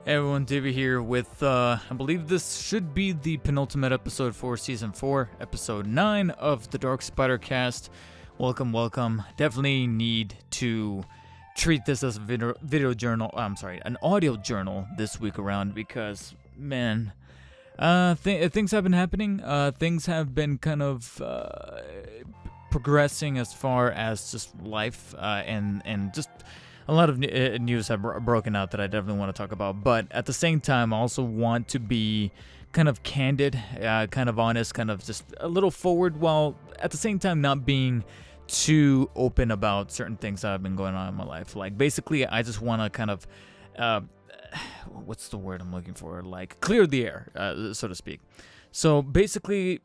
Hey everyone, David here with, I believe this should be the penultimate episode for Season 4, Episode 9 of the DarkspiderCast. Welcome. Definitely need to treat this as a video journal, an audio journal this week around because, man, things have been happening. Things have been kind of, progressing as far as just life, and just a lot of news have broken out that I definitely want to talk about, but at the same time, I also want to be kind of candid, kind of honest, kind of just a little forward, while at the same time not being too open about certain things that have been going on in my life. Like, basically, I just want to kind of, what's the word I'm looking for? Like, clear the air, so to speak. So, basically,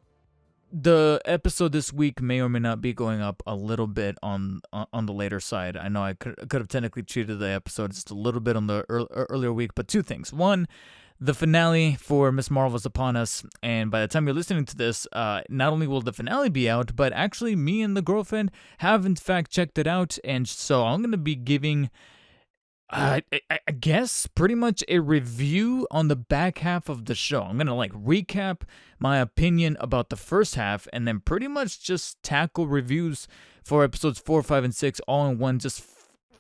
the episode this week may or may not be going up a little bit on the later side. I know I could have technically treated the episode just a little bit on the earlier week, but two things. One, the finale for Miss Marvel is upon us, and by the time you're listening to this, not only will the finale be out, but actually me and the girlfriend have in fact checked it out, and so I'm going to be giving I guess pretty much a review on the back half of the show. I'm gonna recap my opinion about the first half, and then pretty much just tackle reviews for episodes 4, 5, and 6 all in one, just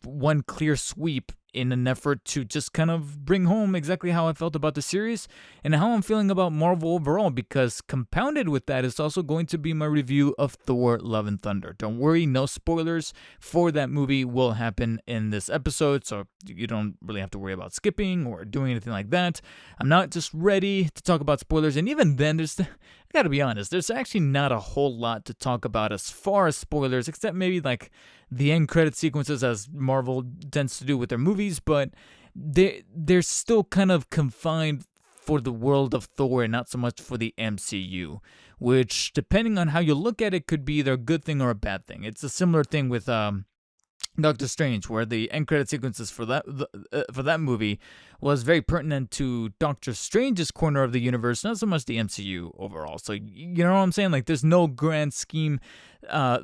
one clear sweep, in an effort to just kind of bring home exactly how I felt about the series and how I'm feeling about Marvel overall, because compounded with that is also going to be my review of Thor Love and Thunder. Don't worry, no spoilers for that movie will happen in this episode, so you don't really have to worry about skipping or doing anything like that. I'm not just ready to talk about spoilers, and even then, I gotta be honest, there's actually not a whole lot to talk about as far as spoilers, except maybe like the end credit sequences, as Marvel tends to do with their movies, but they're still kind of confined for the world of Thor and not so much for the MCU, which, depending on how you look at it, could be either a good thing or a bad thing. It's a similar thing with Doctor Strange, where the end credit sequences for that movie was very pertinent to Doctor Strange's corner of the universe, not so much the MCU overall. So you know what I'm saying? Like, there's no grand scheme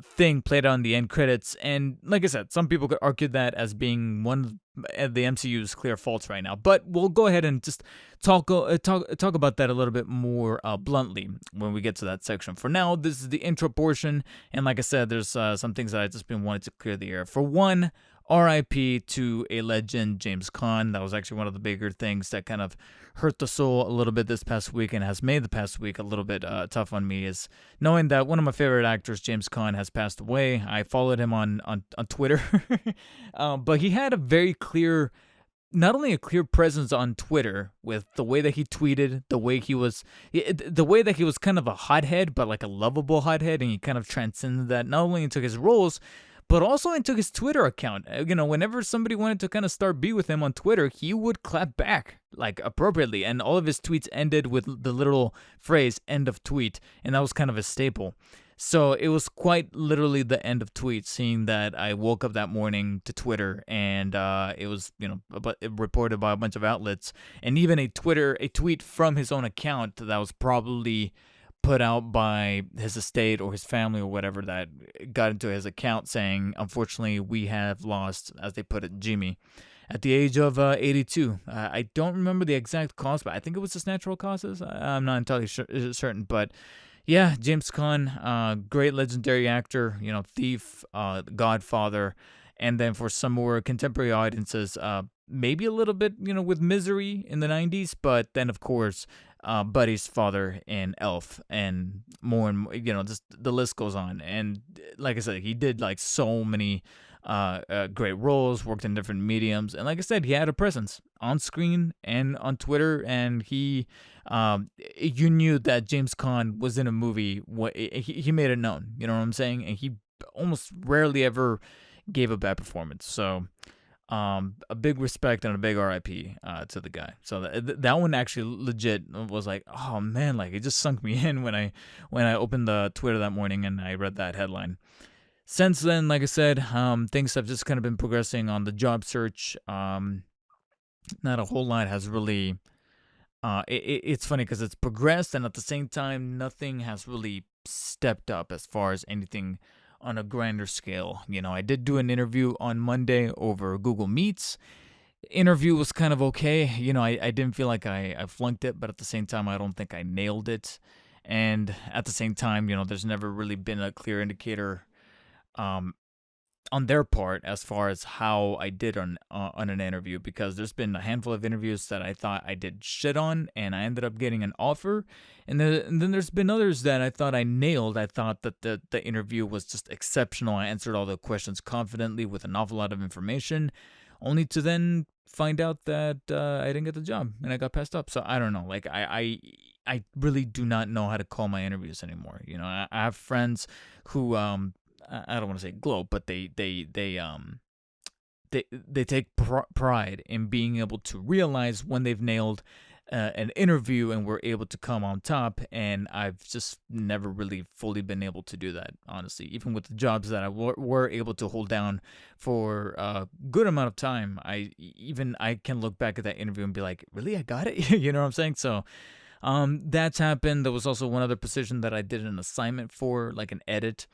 thing played out in the end credits, and like I said, some people could argue that as being one of the MCU's clear faults right now. But we'll go ahead and just talk about that a little bit more bluntly when we get to that section. For now, this is the intro portion, and like I said, there's some things that I just been wanting to clear the air. For one, R.I.P. to a legend, James Caan. That was actually one of the bigger things that kind of hurt the soul a little bit this past week and has made the past week a little bit tough on me, is knowing that one of my favorite actors, James Caan, has passed away. I followed him on Twitter, but he had a very clear, not only a clear presence on Twitter with the way that he tweeted, the way that he was kind of a hothead, but like a lovable hothead, and he kind of transcended that not only into his roles, but also into his Twitter account. You know, whenever somebody wanted to kind of start beef with him on Twitter, he would clap back, like, appropriately, and all of his tweets ended with the literal phrase, end of tweet, and that was kind of a staple. So it was quite literally the end of tweets, seeing that I woke up that morning to Twitter, and it was, reported by a bunch of outlets, and even a tweet from his own account that was probably put out by his estate or his family or whatever, that got into his account saying, unfortunately, we have lost, as they put it, Jimmy, at the age of 82. I don't remember the exact cause, but I think it was just natural causes. I'm not entirely certain, but yeah, James Caan, great legendary actor, thief, Godfather, and then for some more contemporary audiences, maybe a little bit, with Misery in the 90s, but then, of course, Buddy's father in Elf, and more and more, just the list goes on. And like I said, he did like so many great roles, worked in different mediums, and like I said, he had a presence on screen and on Twitter, and you knew that James Caan was in a movie. He made it known, you know what I'm saying? And he almost rarely ever gave a bad performance. So a big respect and a big RIP to the guy. So that one actually legit was like, oh man, like, it just sunk me in when I opened the Twitter that morning and I read that headline. Since then, like I said, things have just kind of been progressing on the job search. Not a whole lot has really. It's funny because it's progressed, and at the same time, nothing has really stepped up as far as anything on a grander scale. I did do an interview on Monday over Google Meets, Interview was kind of okay. I didn't feel like I flunked it, but at the same time, I don't think I nailed it. And at the same time, there's never really been a clear indicator um, on their part as far as how I did on an interview, because there's been a handful of interviews that I thought I did shit on and I ended up getting an offer, and then there's been others that I thought I nailed. I thought that the interview was just exceptional. I answered all the questions confidently with an awful lot of information, only to then find out that I didn't get the job and I got passed up. So I don't know. Like I really do not know how to call my interviews anymore. I have friends who I don't want to say gloat, but they take pride in being able to realize when they've nailed an interview and we're able to come on top. And I've just never really fully been able to do that, honestly. Even with the jobs that I were able to hold down for a good amount of time, I can look back at that interview and be like, really, I got it. You know what I'm saying? So that's happened. There was also one other position that I did an assignment for, like an edit.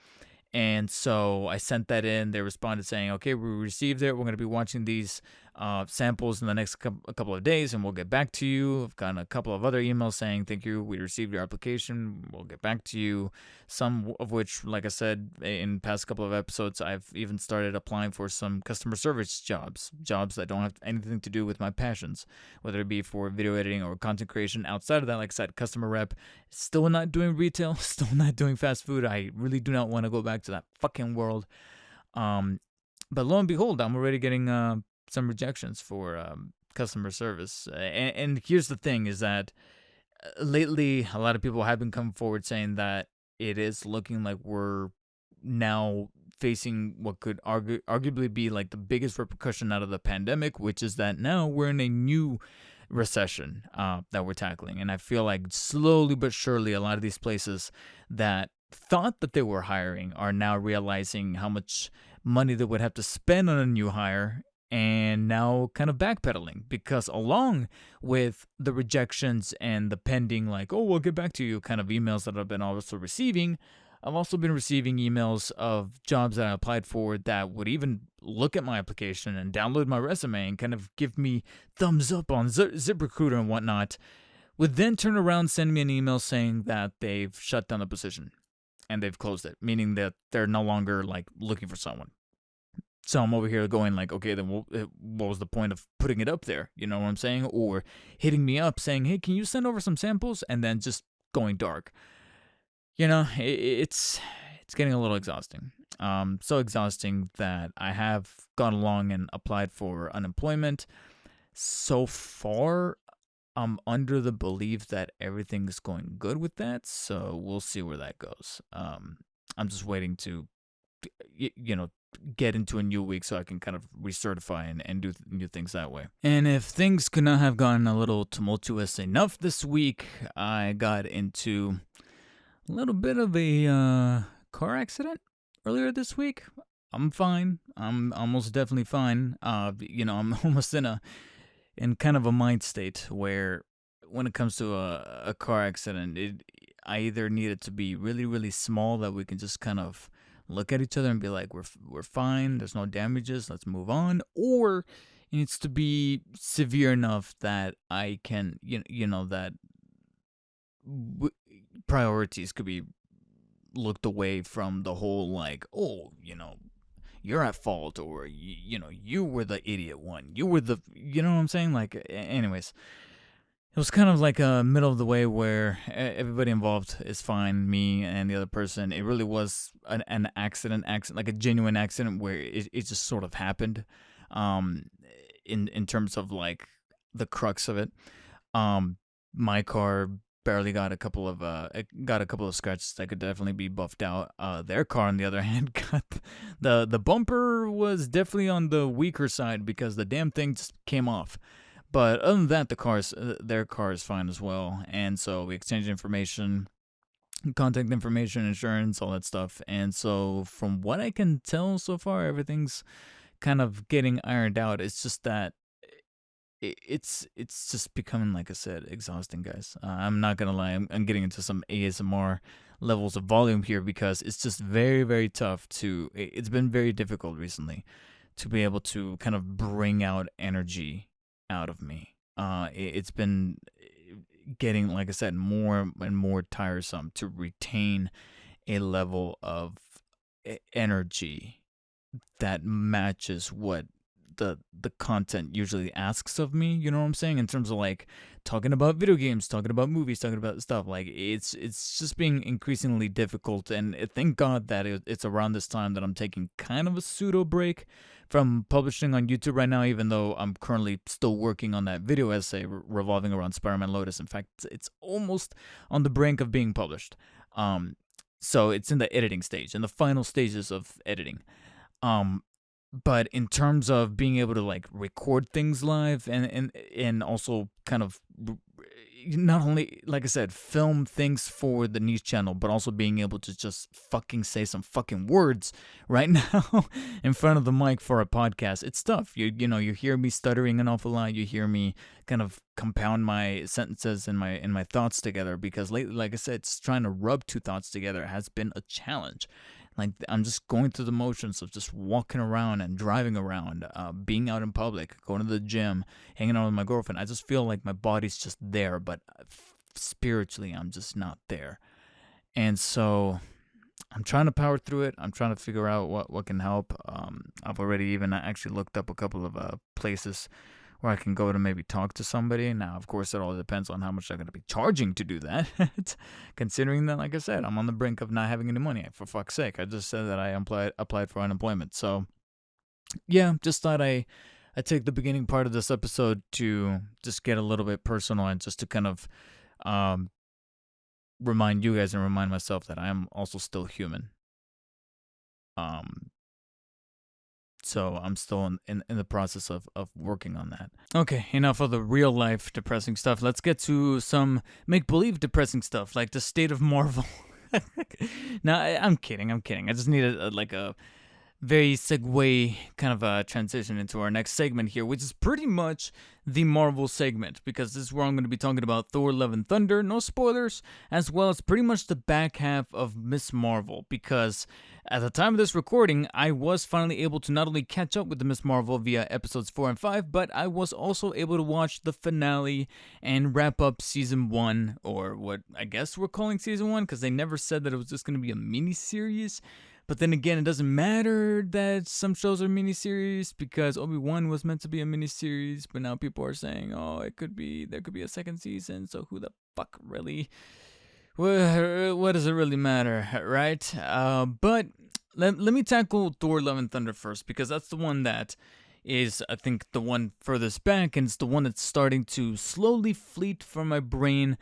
And so I sent that in. They responded saying, okay, we received it. We're going to be watching these samples in the next couple of days, and we'll get back to you. I've gotten a couple of other emails saying, thank you, we received your application. We'll get back to you. Some of which, like I said, in past couple of episodes, I've even started applying for some customer service jobs that don't have anything to do with my passions, whether it be for video editing or content creation. Outside of that, like I said, customer rep, still not doing retail, still not doing fast food. I really do not want to go back to that fucking world. But lo and behold, I'm already getting some rejections for customer service. And here's the thing is that lately, a lot of people have been coming forward saying that it is looking like we're now facing what could arguably be like the biggest repercussion out of the pandemic, which is that now we're in a new recession that we're tackling. And I feel like slowly but surely, a lot of these places that thought that they were hiring are now realizing how much money they would have to spend on a new hire, and now kind of backpedaling, because along with the rejections and the pending, like, oh, we'll get back to you kind of emails that I've been also receiving, I've also been receiving emails of jobs that I applied for that would even look at my application and download my resume and kind of give me thumbs up on ZipRecruiter and whatnot, would then turn around and send me an email saying that they've shut down the position and they've closed it, meaning that they're no longer like looking for someone. So I'm over here going like, okay, then what was the point of putting it up there? You know what I'm saying? Or hitting me up saying, hey, can you send over some samples? And then just going dark. It's getting a little exhausting. So exhausting that I have gone along and applied for unemployment. So far, I'm under the belief that everything's going good with that. So we'll see where that goes. I'm just waiting to, get into a new week so I can kind of recertify and do new things that way. And if things could not have gotten a little tumultuous enough this week, I got into a little bit of a car accident earlier this week. I'm fine. I'm almost definitely fine. I'm almost in kind of a mind state where when it comes to a car accident, I either need it to be really, really small that we can just kind of look at each other and be like, we're fine, there's no damages, let's move on, or it needs to be severe enough that I can, that priorities could be looked away from the whole like, oh, you're at fault, or you were the idiot one, you were the, you know what I'm saying? Like, anyways, it was kind of like a middle of the way where everybody involved is fine, me and the other person. It really was an accident, like a genuine accident where it just sort of happened. In terms of like the crux of it, my car barely got a couple of scratches that could definitely be buffed out. Their car, on the other hand, got the bumper was definitely on the weaker side because the damn thing just came off. But other than that, their car is fine as well. And so we exchanged information, contact information, insurance, all that stuff. And so from what I can tell so far, everything's kind of getting ironed out. It's just that it's just becoming, like I said, exhausting, guys. I'm not gonna lie. I'm getting into some ASMR levels of volume here because it's just very, very tough it's been very difficult recently to be able to kind of bring out energy out of me. It's been getting, like I said, more and more tiresome to retain a level of energy that matches what the content usually asks of me. You know what I'm saying? In terms of like talking about video games, talking about movies, talking about stuff. Like it's just being increasingly difficult. And thank God that it's around this time that I'm taking kind of a pseudo break from publishing on YouTube right now, even though I'm currently still working on that video essay revolving around Spider-Man Lotus. In fact, it's almost on the brink of being published. So it's in the editing stage, in the final stages of editing. But in terms of being able to like record things live and also kind of not only, like I said, film things for the niche channel, but also being able to just fucking say some fucking words right now in front of the mic for a podcast, it's tough. You know, you hear me stuttering an awful lot. You hear me kind of compound my sentences and my thoughts together, because lately, like I said, it's trying to rub two thoughts together has been a challenge. Like, I'm just going through the motions of just walking around and driving around, being out in public, going to the gym, hanging out with my girlfriend. I just feel like my body's just there, but spiritually, I'm just not there. And so I'm trying to power through it. I'm trying to figure out what can help. I've already even actually looked up a couple of places where I can go to maybe talk to somebody. Now, of course, it all depends on how much they're going to be charging to do that. Considering that, like I said, I'm on the brink of not having any money. For fuck's sake, I just said that I applied for unemployment. So, yeah, just thought I take the beginning part of this episode to just get a little bit personal and just to kind of remind you guys and remind myself that I am also still human. So I'm still in the process of working on that. Okay, enough of the real life depressing stuff. Let's get to some make-believe depressing stuff, like the state of Marvel. No, I'm kidding. I just needed a very segue kind of a transition into our next segment here, which is pretty much the Marvel segment, because this is where I'm going to be talking about Thor Love and Thunder, no spoilers, as well as pretty much the back half of Miss Marvel, because at the time of this recording, I was finally able to not only catch up with the Miss Marvel via episodes 4 and 5, but I was also able to watch the finale and wrap up season 1, or what I guess we're calling season 1, because they never said that it was just going to be a mini-series. But then again, it doesn't matter that some shows are miniseries, because Obi-Wan was meant to be a miniseries, but now people are saying, oh, there could be a second season, so who the fuck really? What does it really matter, right? But let me tackle Thor Love and Thunder first, because that's the one that is, I think, the one furthest back, and it's the one that's starting to slowly fleet from my brain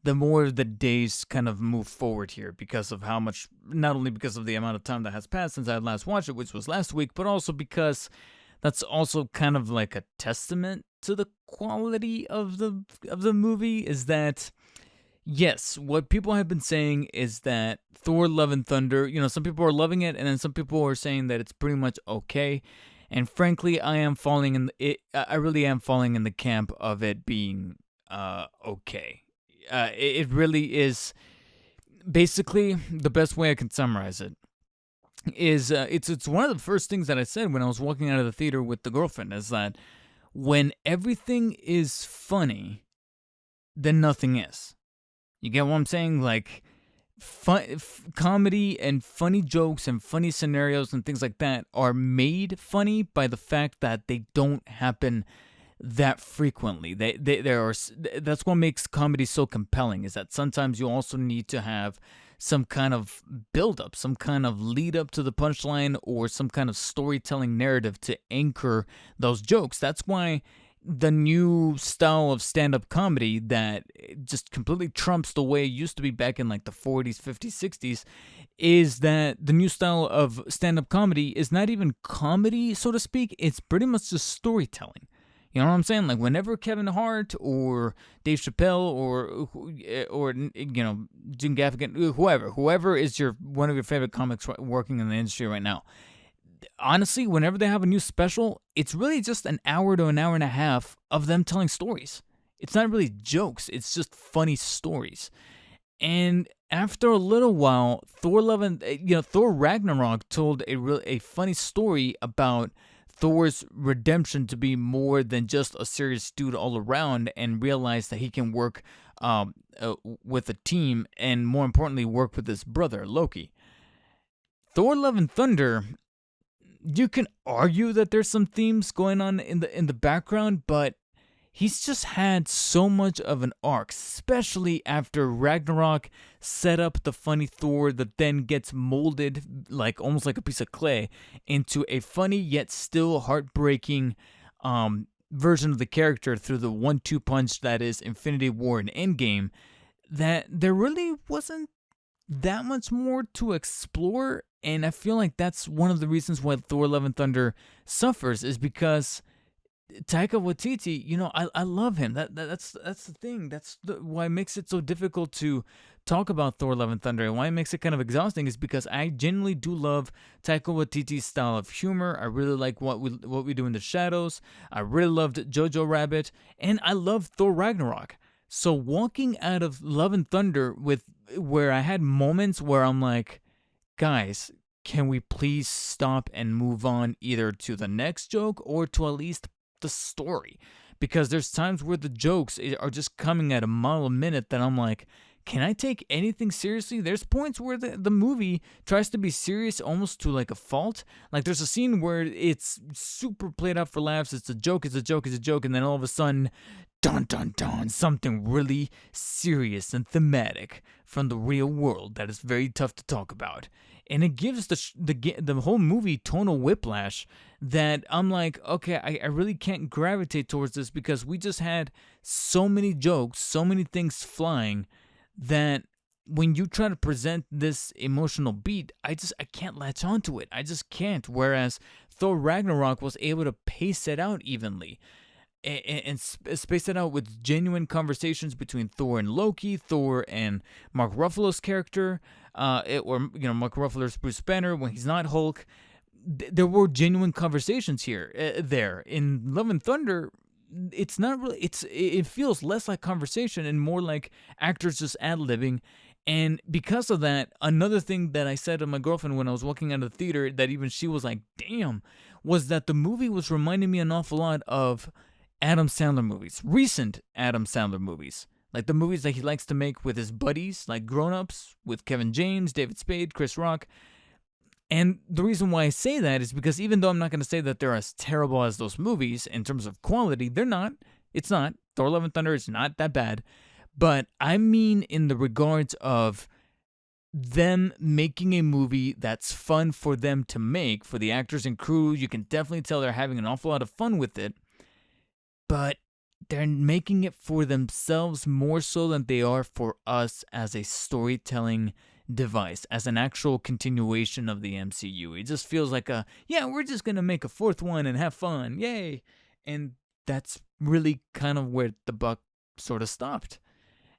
the more the days kind of move forward here, because of how much, not only because of the amount of time that has passed since I had last watched it, which was last week, but also because that's also kind of like a testament to the quality of the movie, is that, yes, what people have been saying is that Thor Love and Thunder, you know, some people are loving it, and then some people are saying that it's pretty much okay. And frankly, I really am falling in the camp of it being okay. It really is. Basically, the best way I can summarize it is it's one of the first things that I said when I was walking out of the theater with the girlfriend, is that when everything is funny, then nothing is. You get what I'm saying? Like, comedy and funny jokes and funny scenarios and things like that are made funny by the fact that they don't happen that frequently. That's what makes comedy so compelling, is that sometimes you also need to have some kind of build up, some kind of lead up to the punchline, or some kind of storytelling narrative to anchor those jokes. That's why the new style of stand-up comedy that just completely trumps the way it used to be back in like the 40s, 50s, 60s, is that the new style of stand-up comedy is not even comedy, so to speak. It's pretty much just storytelling. You know what I'm saying? Like, whenever Kevin Hart or Dave Chappelle or you know, Jim Gaffigan, whoever is one of your favorite comics working in the industry right now, honestly, whenever they have a new special, it's really just an hour to an hour and a half of them telling stories. It's not really jokes. It's just funny stories. And after a little while, Thor Ragnarok told a funny story about Thor's redemption to be more than just a serious dude all around, and realize that he can work with a team, and more importantly, work with his brother Loki. Thor: Love and Thunder, you can argue that there's some themes going on in the background, but he's just had so much of an arc, especially after Ragnarok set up the funny Thor that then gets molded like almost like a piece of clay into a funny yet still heartbreaking version of the character through the 1-2 punch that is Infinity War and Endgame, that there really wasn't that much more to explore. And I feel like that's one of the reasons why Thor: Love and Thunder suffers, is because Taika Waititi, I love him. That's the thing. That's why it makes it so difficult to talk about Thor: Love and Thunder, and why it makes it kind of exhausting is because I genuinely do love Taika Waititi's style of humor. I really like what we do in the shadows. I really loved Jojo Rabbit, and I love Thor: Ragnarok. So walking out of Love and Thunder where I had moments where I'm like, guys, can we please stop and move on either to the next joke or to at least the story? Because there's times where the jokes are just coming at a mile a minute that I'm like, can I take anything seriously? There's points where the movie tries to be serious almost to like a fault. Like there's a scene where it's super played out for laughs. It's a joke, it's a joke, it's a joke. And then all of a sudden, dun dun dun, something really serious and thematic from the real world that is very tough to talk about. And it gives the whole movie tonal whiplash that I'm like, okay, I really can't gravitate towards this because we just had so many jokes, so many things flying, that when you try to present this emotional beat, I can't latch onto it. I just can't. Whereas Thor: Ragnarok was able to pace it out evenly and space it out with genuine conversations between Thor and Loki, Thor and Mark Ruffalo's character, Mark Ruffalo's Bruce Banner when he's not Hulk. There were genuine conversations here. There in Love and Thunder, it's not really. It feels less like conversation and more like actors just ad-libbing. And because of that, another thing that I said to my girlfriend when I was walking out of the theater, that even she was like, "Damn," was that the movie was reminding me an awful lot of Adam Sandler movies, recent Adam Sandler movies, like the movies that he likes to make with his buddies, like Grown Ups, with Kevin James, David Spade, Chris Rock. And the reason why I say that is because even though I'm not going to say that they're as terrible as those movies in terms of quality, they're not. It's not. Thor: Love and Thunder is not that bad. But I mean in the regards of them making a movie that's fun for them to make, for the actors and crew. You can definitely tell they're having an awful lot of fun with it. But they're making it for themselves more so than they are for us as a storytelling device, as an actual continuation of the MCU. It just feels like we're just going to make a fourth one and have fun. Yay. And that's really kind of where the buck sort of stopped.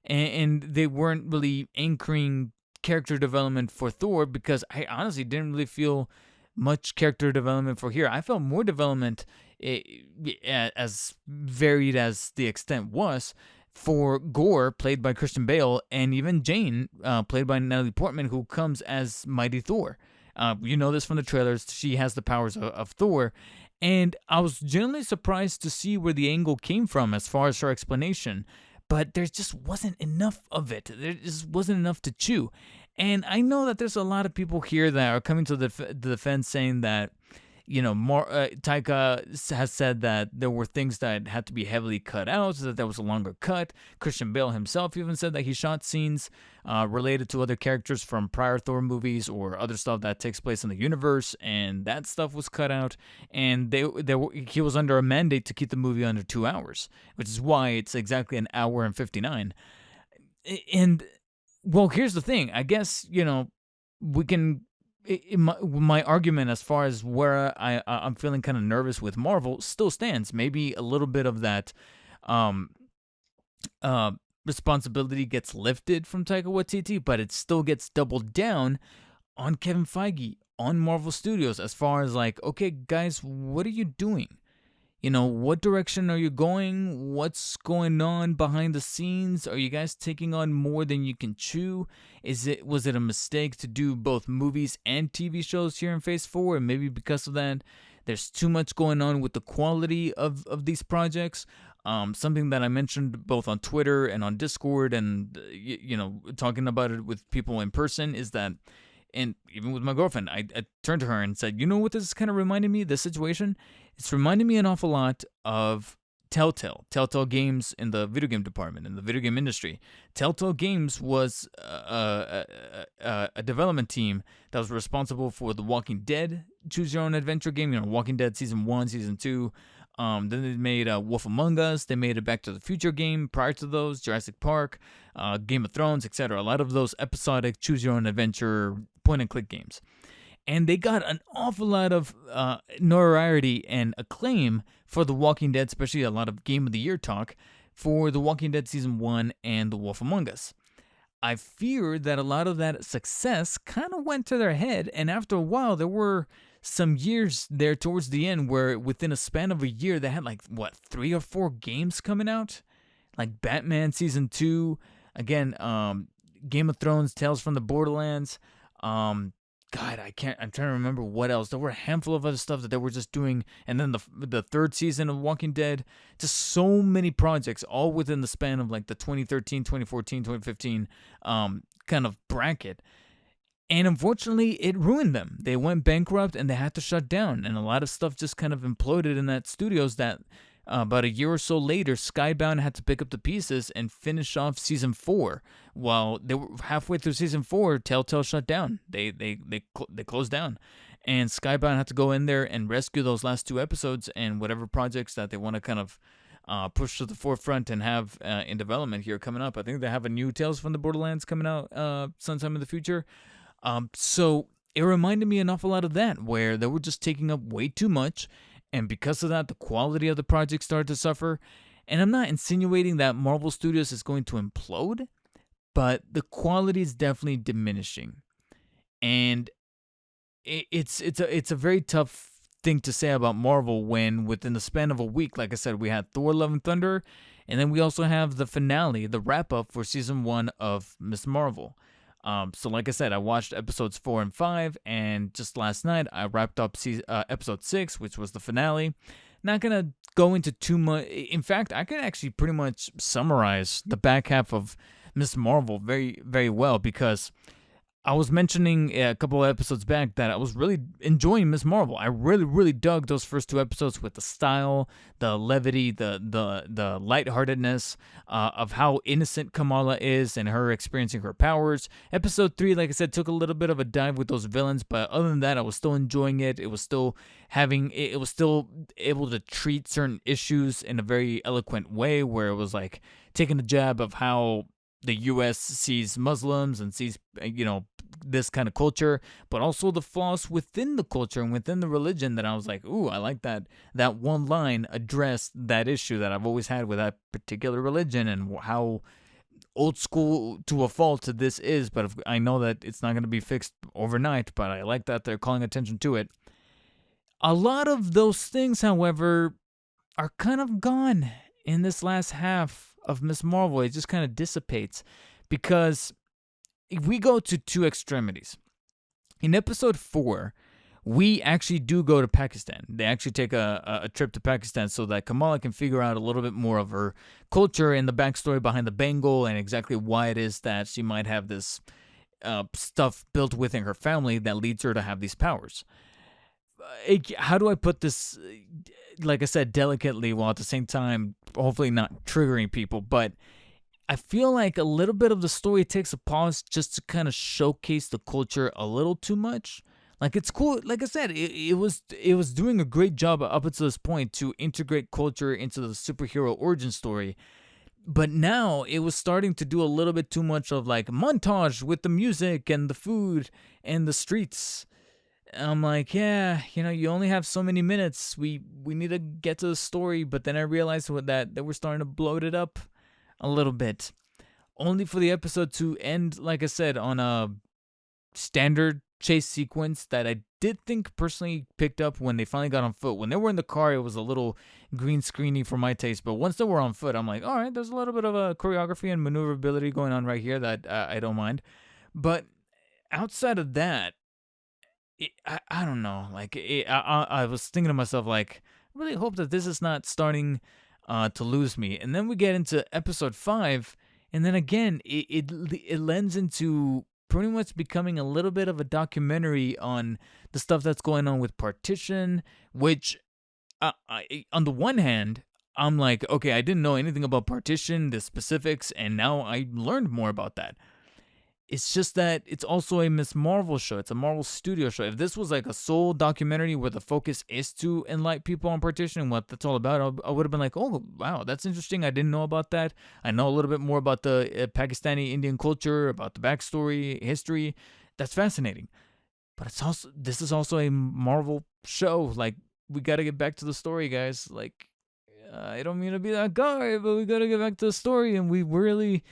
And they weren't really anchoring character development for Thor because I honestly didn't really feel much character development for here. I felt more development, as varied as the extent was, for Gore, played by Christian Bale, and even Jane, played by Natalie Portman, who comes as Mighty Thor. You know this from the trailers. She has the powers of Thor. And I was genuinely surprised to see where the angle came from as far as her explanation. But there just wasn't enough of it. There just wasn't enough to chew. And I know that there's a lot of people here that are coming to the defense saying that, Taika has said that there were things that had to be heavily cut out, so that there was a longer cut. Christian Bale himself even said that he shot scenes related to other characters from prior Thor movies or other stuff that takes place in the universe, and that stuff was cut out. And he was under a mandate to keep the movie under 2 hours, which is why it's exactly an hour and 59. And, well, here's the thing. I guess, we can... My argument as far as where I'm feeling kind of nervous with Marvel still stands. Maybe a little bit of that responsibility gets lifted from Taika Waititi, but it still gets doubled down on Kevin Feige, on Marvel Studios, as far as like, okay, guys, what are you doing? What direction are you going? What's going on behind the scenes? Are you guys taking on more than you can chew? Was it a mistake to do both movies and TV shows here in Phase 4? And maybe because of that, There's too much going on with the quality of these projects. Something that I mentioned both on Twitter and on Discord, and talking about it with people in person, is that, and even with my girlfriend, I turned to her and said, you know what this is kind of reminding me, this situation? It's reminding me an awful lot of Telltale Games in the video game department, in the video game industry. Telltale Games was a development team that was responsible for The Walking Dead Choose Your Own Adventure game, Walking Dead Season 1, Season 2. Then they made Wolf Among Us. They made a Back to the Future game prior to those, Jurassic Park, Game of Thrones, etc. A lot of those episodic Choose Your Own Adventure point-and-click games. And they got an awful lot of notoriety and acclaim for The Walking Dead, especially a lot of Game of the Year talk for The Walking Dead Season 1 and The Wolf Among Us. I fear that a lot of that success kind of went to their head, and after a while, there were some years there towards the end where within a span of a year, they had 3 or 4 games coming out? Like Batman Season 2, again, Game of Thrones, Tales from the Borderlands, God, I'm trying to remember what else. There were a handful of other stuff that they were just doing. And then the third season of Walking Dead. Just so many projects, all within the span of the 2013, 2014, 2015 kind of bracket. And unfortunately, it ruined them. They went bankrupt and they had to shut down. And a lot of stuff just kind of imploded in that studios that about a year or so later, Skybound had to pick up the pieces and finish off Season 4. While they were halfway through Season 4, Telltale shut down. They closed down. And Skybound had to go in there and rescue those last 2 episodes and whatever projects that they want to kind of push to the forefront and have in development here coming up. I think they have a new Tales from the Borderlands coming out sometime in the future. So it reminded me an awful lot of that, where they were just taking up way too much. And because of that, the quality of the project started to suffer. And I'm not insinuating that Marvel Studios is going to implode, but the quality is definitely diminishing. And it's a very tough thing to say about Marvel when within the span of a week, like I said, we had Thor Love and Thunder, and then we also have the finale, the wrap-up for Season 1 of Ms. Marvel. So like I said, I watched episodes 4 and 5, and just last night I wrapped up episode 6, which was the finale. Not gonna go into too much. In fact, I could actually pretty much summarize the back half of Ms. Marvel very, very well, because I was mentioning a couple of episodes back that I was really enjoying Ms. Marvel. I really, really dug those first 2 episodes with the style, the levity, the lightheartedness of how innocent Kamala is and her experiencing her powers. Episode 3, like I said, took a little bit of a dive with those villains, but other than that, I was still enjoying it. It was still able to treat certain issues in a very eloquent way, where it was like taking a jab of how the U.S. sees Muslims and sees, this kind of culture, but also the flaws within the culture and within the religion, that I was like, ooh, I like that one line addressed that issue that I've always had with that particular religion, and how old school to a fault this is, but I know that it's not going to be fixed overnight, but I like that they're calling attention to it. A lot of those things, however, are kind of gone in this last half of Ms. Marvel. It just kind of dissipates, because if we go to 2 extremities. In episode 4, we actually do go to Pakistan. They actually take a trip to Pakistan so that Kamala can figure out a little bit more of her culture and the backstory behind the Bengal, and exactly why it is that she might have this stuff built within her family that leads her to have these powers. How do I put this, like I said, delicately, while at the same time hopefully not triggering people, but I feel like a little bit of the story takes a pause just to kind of showcase the culture a little too much. Like, it's cool. Like I said, it was doing a great job up until this point to integrate culture into the superhero origin story. But now it was starting to do a little bit too much of montage with the music and the food and the streets. I'm like, yeah, you only have so many minutes. We need to get to the story. But then I realized that they were starting to bloat it up a little bit, only for the episode to end, like I said, on a standard chase sequence that I did think personally picked up when they finally got on foot. When they were in the car, it was a little green screeny for my taste, but once they were on foot, I'm like, all right, there's a little bit of a choreography and maneuverability going on right here that I don't mind. But outside of that, I don't know. Like, I was thinking to myself, like, I really hope that this is not starting to lose me. And then we get into episode 5, and then again, it lends into pretty much becoming a little bit of a documentary on the stuff that's going on with Partition, which, on the one hand, I'm like, okay, I didn't know anything about Partition, the specifics, and now I learned more about that. It's just that it's also a Miss Marvel show. It's a Marvel Studio show. If this was like a sole documentary where the focus is to enlighten people on Partition and what that's all about, I would have been like, oh, wow, that's interesting. I didn't know about that. I know a little bit more about the Pakistani Indian culture, about the backstory, history. That's fascinating. But this is also a Marvel show. Like, we got to get back to the story, guys. Like, I don't mean to be that guy, but we got to get back to the story, and we really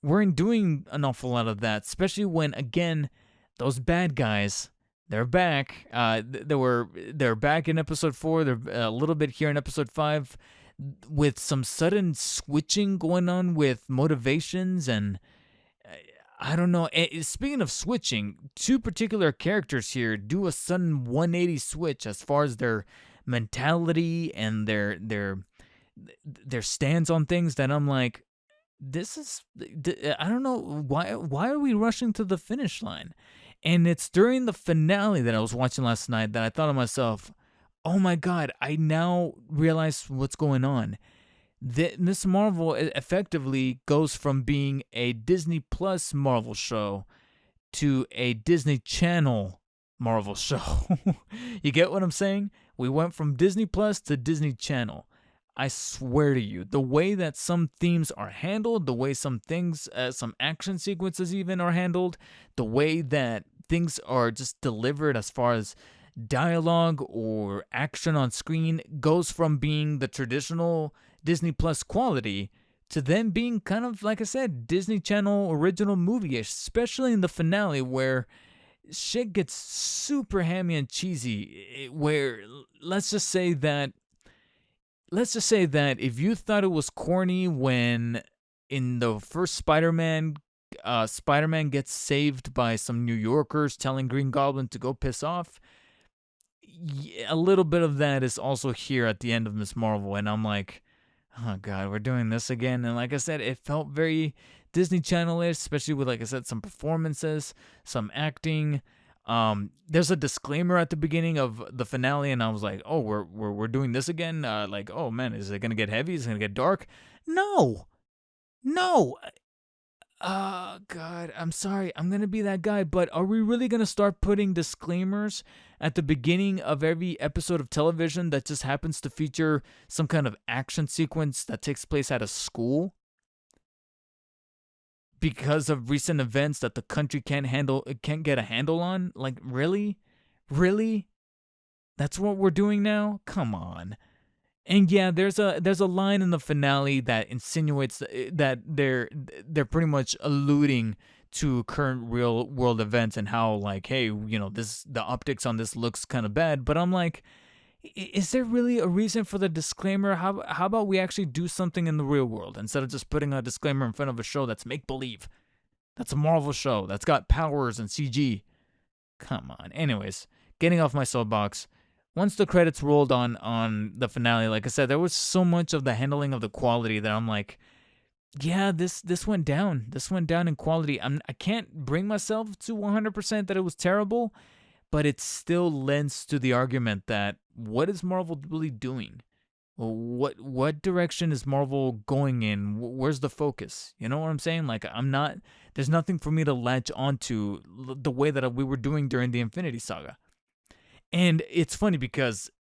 weren't doing an awful lot of that, especially when, again, those bad guys, they're back. They're back in episode 4. They're a little bit here in episode 5, with some sudden switching going on with motivations, and I don't know. Speaking of switching, 2 particular characters here do a sudden 180 switch as far as their mentality and their stance on things, that I'm like, this is, I don't know why are we rushing to the finish line? And it's during the finale that I was watching last night that I thought to myself, oh my god, I now realize what's going on. Miss Marvel effectively goes from being a Disney Plus Marvel show to a Disney Channel Marvel show. You get what I'm saying? We went from Disney Plus to Disney Channel. I swear to you, the way that some themes are handled, the way some things, some action sequences even are handled, the way that things are just delivered as far as dialogue or action on screen goes from being the traditional Disney Plus quality to then being kind of, like I said, Disney Channel original movie-ish, especially in the finale where shit gets super hammy and cheesy, where let's just say that if you thought it was corny when in the first Spider-Man gets saved by some New Yorkers telling Green Goblin to go piss off, a little bit of that is also here at the end of Miss Marvel, and I'm like, oh god, we're doing this again. And like I said, it felt very Disney Channel-ish, especially with, like I said, some performances, some acting. There's a disclaimer at the beginning of the finale, and I was like, oh, we're doing this again. Like, oh man, is it gonna get heavy? Is it gonna get dark? No. God, I'm sorry. I'm gonna be that guy, but are we really gonna start putting disclaimers at the beginning of every episode of television that just happens to feature some kind of action sequence that takes place at a school? Because of recent events that the country can't get a handle on? Like, really? That's what we're doing now? Come on. And yeah, there's a line in the finale that insinuates that they're pretty much alluding to current real world events and how, like, hey, the optics on this looks kind of bad, but I'm like, is there really a reason for the disclaimer? How about we actually do something in the real world instead of just putting a disclaimer in front of a show that's make-believe? That's a Marvel show that's got powers and CG. Come on. Anyways, getting off my soapbox. Once the credits rolled on the finale, like I said, there was so much of the handling of the quality that I'm like, yeah, this went down. This went down in quality. I can't bring myself to 100% that it was terrible, but it still lends to the argument that what is Marvel really doing? What direction is Marvel going in? Where's the focus? You know what I'm saying? Like, there's nothing for me to latch onto the way that we were doing during the Infinity Saga. And it's funny because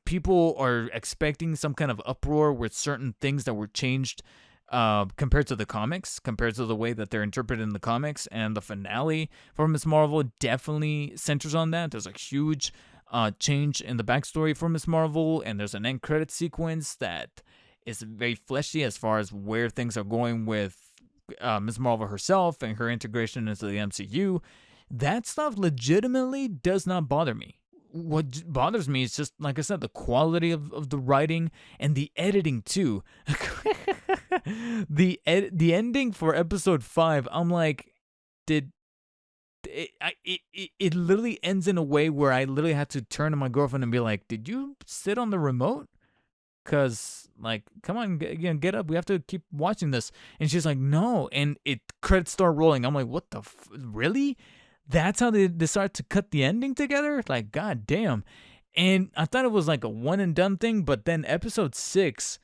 people are expecting some kind of uproar with certain things that were changed compared to the comics, compared to the way that they're interpreted in the comics. And the finale for Miss Marvel definitely centers on that. There's a huge change in the backstory for Miss Marvel, and there's an end credit sequence that is very fleshy as far as where things are going with Miss Marvel herself and her integration into the MCU. That stuff legitimately does not bother me. What bothers me is just, like I said, the quality of the writing and the editing too. The ending for episode 5, I'm like, did it literally ends in a way where I literally had to turn to my girlfriend and be like, "Did you sit on the remote? Cause like, come on, get up. We have to keep watching this." And she's like, "No." And credits start rolling. I'm like, "What the really? That's how they decide to cut the ending together? Like, god damn." And I thought it was like a one and done thing, but then episode 6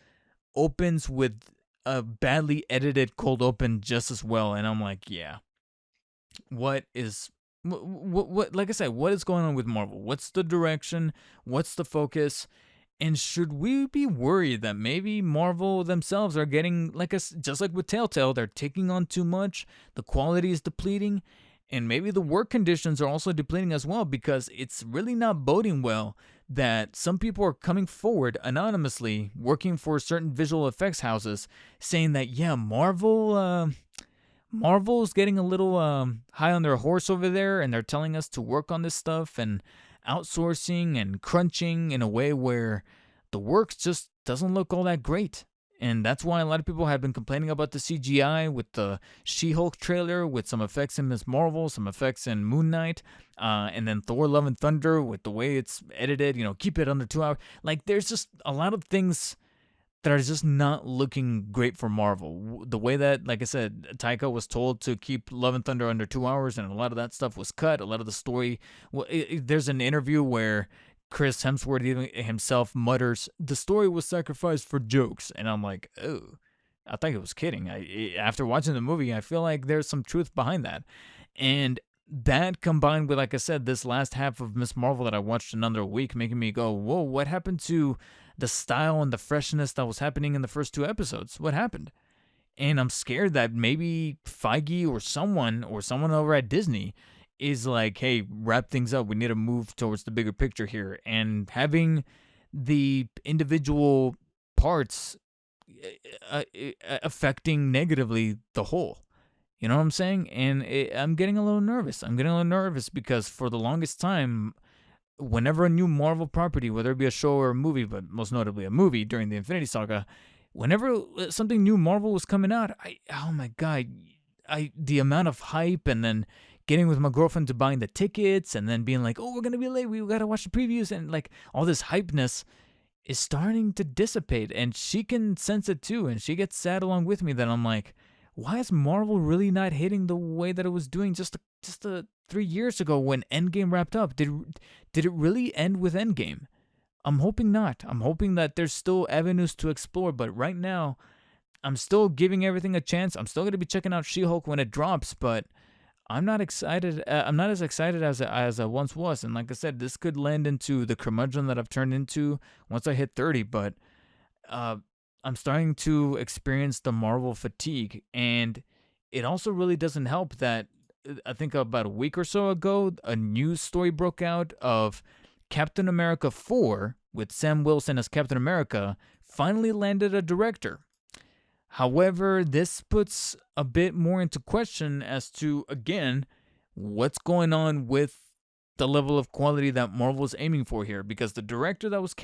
opens with a badly edited cold open just as well, and I'm like, yeah, what is what like I said, what is going on with Marvel? What's the direction? What's the focus? And should we be worried that maybe Marvel themselves are getting like us, just like with Telltale, they're taking on too much, the quality is depleting, and maybe the work conditions are also depleting as well, because it's really not boding well that some people are coming forward anonymously working for certain visual effects houses saying that, yeah, Marvel's getting a little high on their horse over there, and they're telling us to work on this stuff and outsourcing and crunching in a way where the work just doesn't look all that great. And that's why a lot of people have been complaining about the CGI with the She-Hulk trailer, with some effects in Miss Marvel, some effects in Moon Knight, and then Thor Love and Thunder with the way it's edited, keep it under 2 hours. Like, there's just a lot of things that are just not looking great for Marvel. The way that, like I said, Taika was told to keep Love and Thunder under 2 hours, and a lot of that stuff was cut. A lot of the story. Well, there's an interview where Chris Hemsworth himself mutters, "The story was sacrificed for jokes," and I'm like, oh, I thought he was kidding. After watching the movie, I feel like there's some truth behind that, and that combined with, like I said, this last half of Miss Marvel that I watched another week, making me go, whoa, what happened to the style and the freshness that was happening in the first 2 episodes? What happened? And I'm scared that maybe Feige or someone over at Disney is like, hey, wrap things up. We need to move towards the bigger picture here. And having the individual parts affecting negatively the whole. You know what I'm saying? And I'm getting a little nervous. Because for the longest time, whenever a new Marvel property, whether it be a show or a movie, but most notably a movie during the Infinity Saga, whenever something new Marvel was coming out, oh my god, the amount of hype, and then getting with my girlfriend to buying the tickets, and then being like, oh, we're gonna be late, we gotta watch the previews, and like all this hypeness is starting to dissipate, and she can sense it too, and she gets sad along with me that I'm like, why is Marvel really not hitting the way that it was doing just 3 years ago when Endgame wrapped up? Did it really end with Endgame? I'm hoping not. I'm hoping that there's still avenues to explore, but right now, I'm still giving everything a chance. I'm still going to be checking out She-Hulk when it drops, but I'm not excited. I'm not as excited as I once was. And like I said, this could land into the curmudgeon that I've turned into once I hit 30, but I'm starting to experience the Marvel fatigue, and it also really doesn't help that I think about a week or so ago, a news story broke out of Captain America 4, with Sam Wilson as Captain America, finally landed a director. However, this puts a bit more into question as to, again, what's going on with the level of quality that Marvel is aiming for here, because the director that was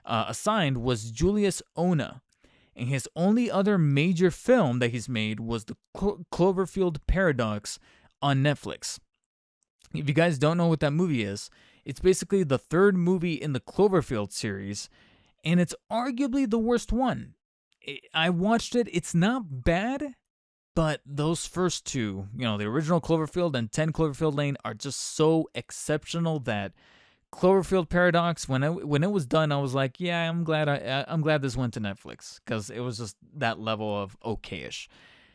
assigned was Julius Ona, and his only other major film that he's made was the Cloverfield Paradox on Netflix. If you guys don't know what that movie is, it's basically the third movie in the Cloverfield series, and it's arguably the worst one. I watched it, it's not bad, but those first two, the original Cloverfield and 10 Cloverfield Lane, are just so exceptional that Cloverfield Paradox, when it was done, I was like, yeah, I'm glad this went to Netflix, because it was just that level of okayish.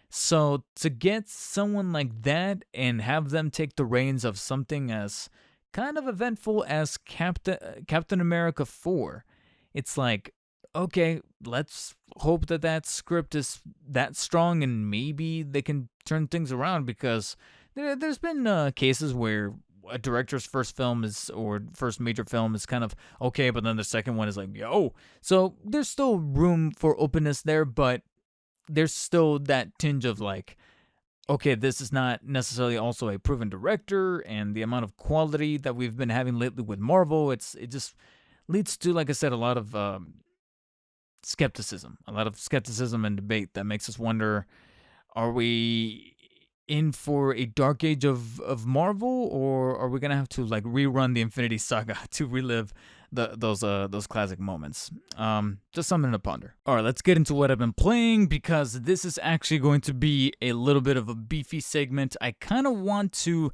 So to get someone like that and have them take the reins of something as kind of eventful as Captain America 4, it's like, okay, let's hope that script is that strong, and maybe they can turn things around, because there's been cases where a director's first major film is kind of okay, but then the second one is like, yo. So there's still room for openness there, but there's still that tinge of like, okay, this is not necessarily also a proven director, and the amount of quality that we've been having lately with Marvel, it just leads to, like I said, a lot of skepticism and debate that makes us wonder, are we in for a dark age of Marvel, or are we gonna have to like rerun the Infinity Saga to relive those classic moments? Just something to ponder. All right, let's get into what I've been playing, because this is actually going to be a little bit of a beefy segment. I kind of want to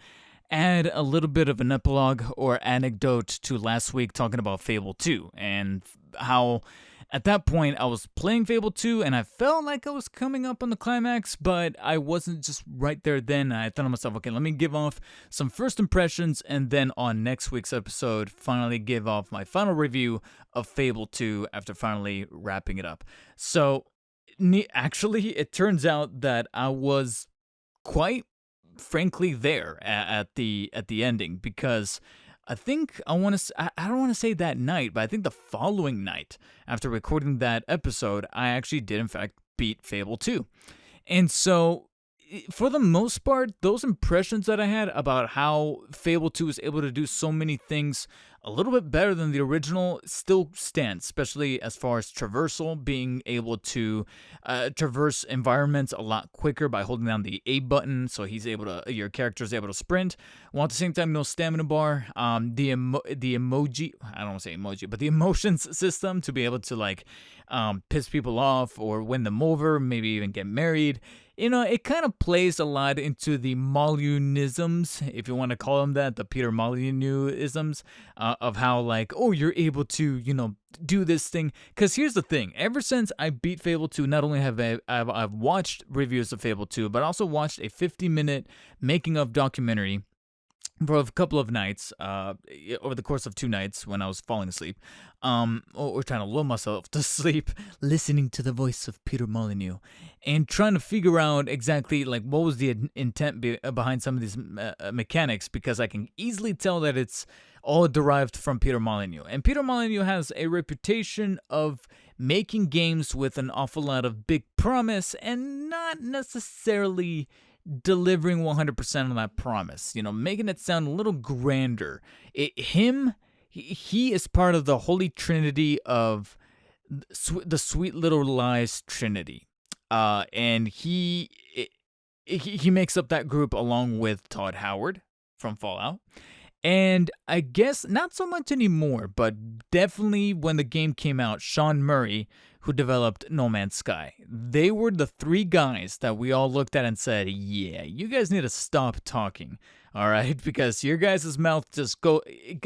add a little bit of an epilogue or anecdote to last week talking about Fable 2 and how at that point I was playing Fable 2 and I felt like I was coming up on the climax, but I wasn't just right there then. I thought to myself, okay, let me give off some first impressions, and then on next week's episode, finally give off my final review of Fable 2 after finally wrapping it up. So, actually, it turns out that I was quite frankly there at the ending, because I think I don't want to say that night, but I think the following night after recording that episode, I actually did in fact beat Fable 2. And so for the most part, those impressions that I had about how Fable 2 is able to do so many things a little bit better than the original still stand, especially as far as traversal, being able to traverse environments a lot quicker by holding down the A button, so your character is able to sprint, while at the same time no stamina bar. The emoji, I don't want to say emoji, but the emotions system to be able to like piss people off or win them over, maybe even get married. It kind of plays a lot into the Molyneuxisms, if you want to call them that, the Peter Molyneux-isms, of how, like, oh, you're able to, do this thing. Because here's the thing. Ever since I beat Fable 2, not only have I've watched reviews of Fable 2, but also watched a 50-minute making-of documentary for a couple of nights, over the course of 2 nights when I was falling asleep, or trying to lull myself to sleep, listening to the voice of Peter Molyneux, and trying to figure out exactly like what was the intent behind some of these mechanics, because I can easily tell that it's all derived from Peter Molyneux. And Peter Molyneux has a reputation of making games with an awful lot of big promise and not necessarily delivering 100% on that promise, making it sound a little grander. He is part of the holy trinity of the Sweet Little Lies Trinity, and he makes up that group along with Todd Howard from Fallout. And I guess not so much anymore, but definitely when the game came out, Sean Murray, who developed No Man's Sky, they were the 3 guys that we all looked at and said, yeah, you guys need to stop talking, all right? Because your guys' mouth just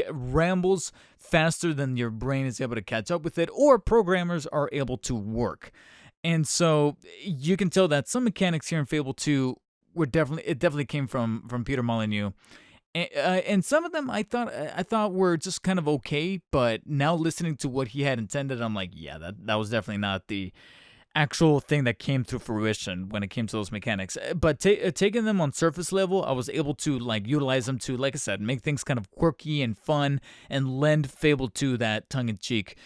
rambles faster than your brain is able to catch up with it, or programmers are able to work. And so you can tell that some mechanics here in Fable 2 definitely came from Peter Molyneux. And some of them I thought were just kind of okay, but now listening to what he had intended, I'm like, yeah, that was definitely not the actual thing that came to fruition when it came to those mechanics. But taking them on surface level, I was able to like utilize them to, like I said, make things kind of quirky and fun and lend Fable 2 that tongue-in-cheek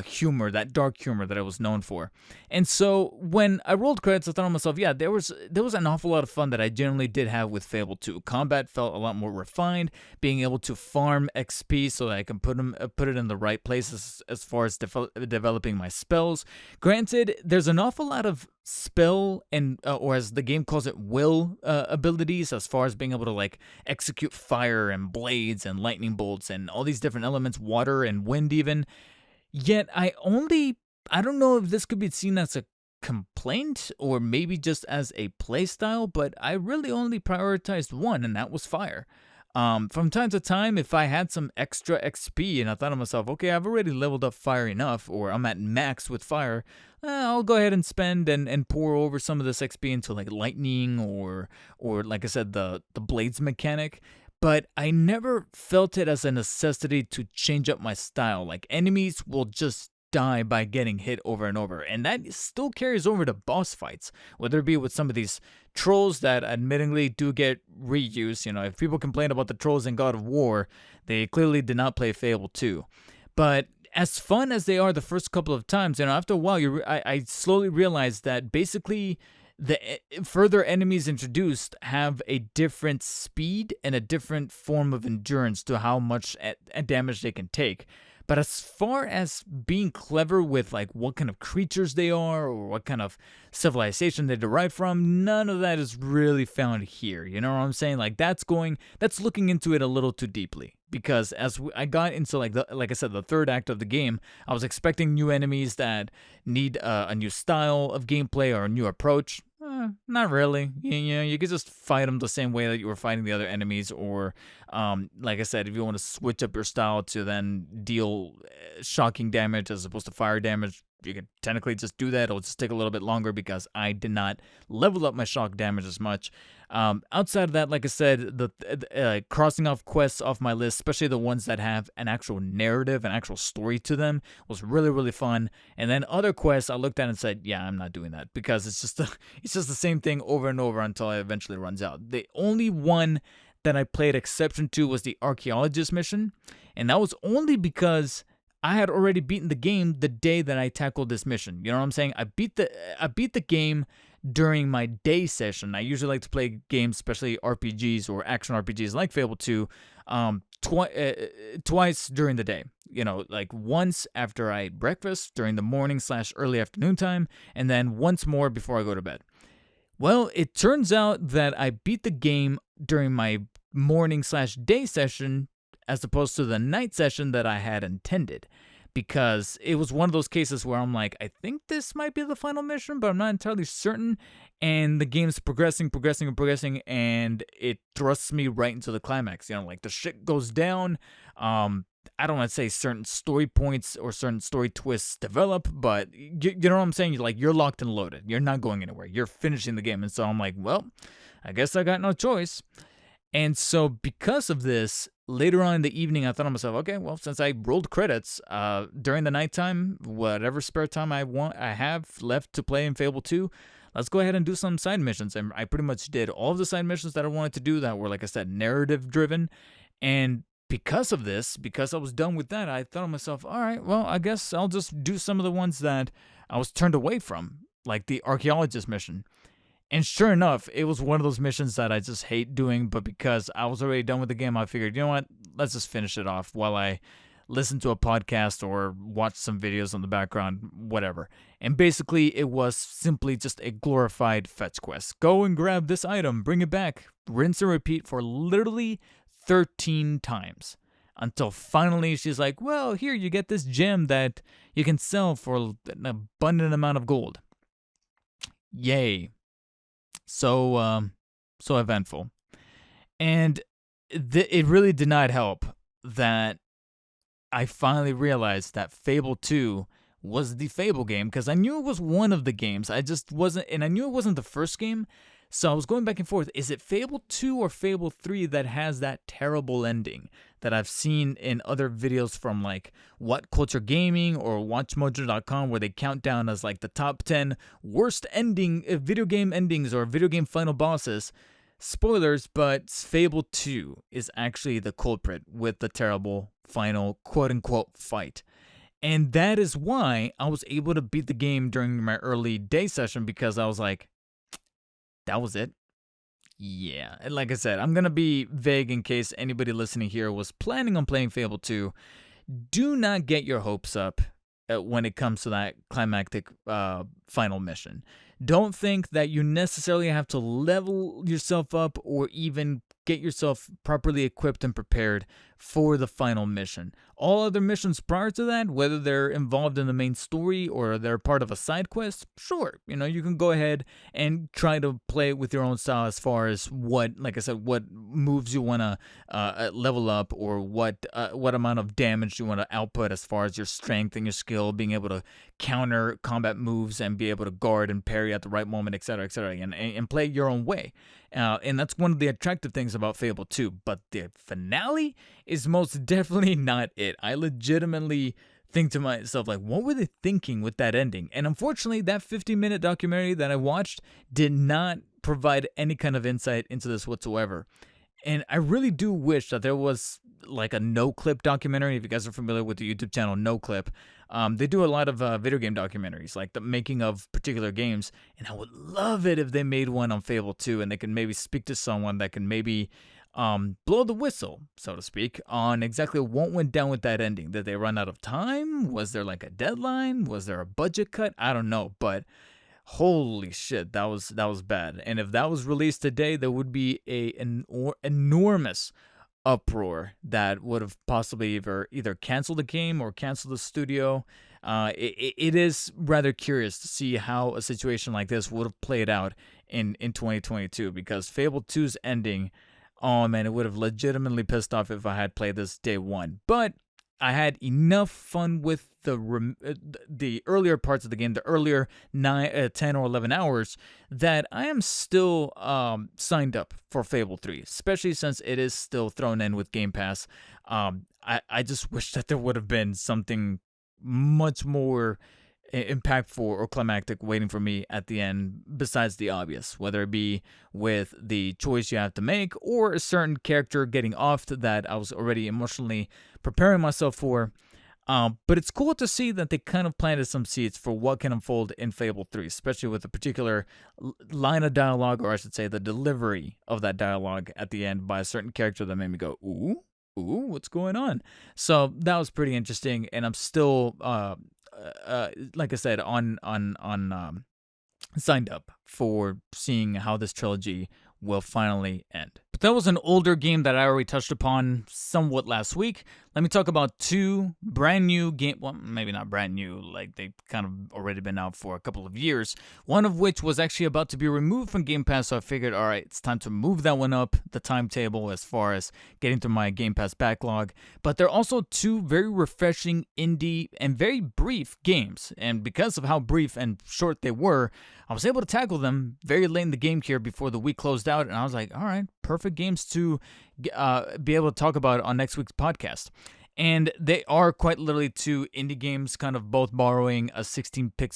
humor, that dark humor that I was known for. And so when I rolled credits, I thought to myself, yeah, there was an awful lot of fun that I generally did have with Fable 2. Combat felt a lot more refined, being able to farm XP so that I can put it in the right places as far as developing my spells. Granted, there's an awful lot of spell and or as the game calls it, will abilities, as far as being able to like execute fire and blades and lightning bolts and all these different elements, water and wind even. Yet I don't know if this could be seen as a complaint or maybe just as a playstyle, but I really only prioritized one, and that was fire. From time to time, if I had some extra XP and I thought to myself, okay, I've already leveled up fire enough, or I'm at max with fire, I'll go ahead and spend and pour over some of this XP into like lightning or like I said, the blades mechanic. But I never felt it as a necessity to change up my style. Like, enemies will just die by getting hit over and over, and that still carries over to boss fights, whether it be with some of these trolls that admittingly do get reused. If people complain about the trolls in God of War, they clearly did not play Fable 2. But as fun as they are the first couple of times, after a while, I slowly realized that basically the further enemies introduced have a different speed and a different form of endurance to how much damage they can take. But as far as being clever with like what kind of creatures they are or what kind of civilization they derive from, none of that is really found here. You know what I'm saying? Like that's looking into it a little too deeply. Because I got into like I said, the third act of the game, I was expecting new enemies that need a new style of gameplay or a new approach. Not really. You could just fight them the same way that you were fighting the other enemies, or like I said, if you want to switch up your style to then deal shocking damage as opposed to fire damage, you can technically just do that. It'll just take a little bit longer because I did not level up my shock damage as much. Outside of that, like I said, the crossing off quests off my list, especially the ones that have an actual narrative, an actual story to them, was really, really fun. And then other quests, I looked at and said, yeah, I'm not doing that because it's just the same thing over and over until it eventually runs out. The only one that I played exception to was the archaeologist mission, and that was only because I had already beaten the game the day that I tackled this mission. You know what I'm saying? I beat the game during my day session. I usually like to play games, especially RPGs or action RPGs like Fable 2, twice during the day. You know, like once after I eat breakfast during the morning / early afternoon time, and then once more before I go to bed. Well, it turns out that I beat the game during my morning / day session as opposed to the night session that I had intended, because it was one of those cases where I'm like, I think this might be the final mission, but I'm not entirely certain, and the game's progressing, and it thrusts me right into the climax. You know, like the shit goes down. I don't want to say certain story points or certain story twists develop, but you know what I'm saying? You're locked and loaded. You're not going anywhere. You're finishing the game. And so I'm like, well, I guess I got no choice. And so because of this, later on in the evening, I thought to myself, okay, well, since I rolled credits during the nighttime, whatever spare time I have left to play in Fable 2, let's go ahead and do some side missions. And I pretty much did all of the side missions that I wanted to do that were, like I said, narrative driven. And because of this, because I was done with that, I thought to myself, all right, well, I guess I'll just do some of the ones that I was turned away from, like the archaeologist mission. And sure enough, it was one of those missions that I just hate doing, but because I was already done with the game, I figured, you know what, let's just finish it off while I listen to a podcast or watch some videos on the background, whatever. And basically, it was simply just a glorified fetch quest. Go and grab this item, bring it back, rinse and repeat for literally 13 times. Until finally she's like, well, here, you get this gem that you can sell for an abundant amount of gold. Yay. So eventful. And it really did not help that I finally realized that Fable 2 was the Fable game, because I knew it was one of the games. I just wasn't, and I knew it wasn't the first game. So I was going back and forth. Is it Fable 2 or Fable 3 that has that terrible ending that I've seen in other videos from like What Culture Gaming or WatchMojo.com, where they count down as like the top 10 worst video game endings or video game final bosses? Spoilers, but Fable 2 is actually the culprit with the terrible final quote-unquote fight. And that is why I was able to beat the game during my early day session, because I was like, that was it. Yeah, and like I said, I'm going to be vague in case anybody listening here was planning on playing Fable 2. Do not get your hopes up when it comes to that climactic final mission. Don't think that you necessarily have to level yourself up or even get yourself properly equipped and prepared for the final mission. All other missions prior to that, whether they're involved in the main story or they're part of a side quest, sure, you can go ahead and try to play it with your own style as far as what, like I said, what moves you want to level up, or what amount of damage you want to output as far as your strength and your skill, being able to counter combat moves and be able to guard and parry at the right moment, etc., and play your own way. And that's one of the attractive things about Fable 2. But the finale is most definitely not it. I legitimately think to myself, like, what were they thinking with that ending? And unfortunately, that 50-minute documentary that I watched did not provide any kind of insight into this whatsoever. And I really do wish that there was like a no-clip documentary. If you guys are familiar with the YouTube channel No Clip, they do a lot of video game documentaries, like the making of particular games. And I would love it if they made one on Fable 2, and they can maybe speak to someone that can maybe blow the whistle, so to speak, on exactly what went down with that ending. Did they run out of time? Was there like a deadline? Was there a budget cut? I don't know, but holy shit, that was bad. And if that was released today, there would be an enormous uproar that would have possibly either canceled the game or canceled the studio. It is rather curious to see how a situation like this would have played out in 2022, because Fable 2's ending, oh man, it would have legitimately pissed off if I had played this day one. But I had enough fun with the earlier parts of the game, the earlier 10 or 11 hours, that I am still signed up for Fable 3, especially since it is still thrown in with Game Pass. I just wish that there would have been something much more impactful or climactic waiting for me at the end, besides the obvious, whether it be with the choice you have to make or a certain character getting offed that I was already emotionally preparing myself for. But it's cool to see that they kind of planted some seeds for what can unfold in Fable 3, especially with a particular line of dialogue, or I should say the delivery of that dialogue at the end by a certain character that made me go, ooh, what's going on? So that was pretty interesting, and I'm still like I said, signed up for seeing how this trilogy will finally end. But that was an older game that I already touched upon somewhat last week. Let me talk about two brand new games. Well, maybe not brand new, like they've kind of already been out for a couple of years. One of which was actually about to be removed from Game Pass, so I figured, all right, it's time to move that one up the timetable as far as getting through my Game Pass backlog. But they're also two very refreshing indie and very brief games. And because of how brief and short they were, I was able to tackle them very late in the game here before the week closed out, and I was like, all right, perfect games to be able to talk about on next week's podcast. And they are quite literally two indie games, kind of both borrowing a 16-bit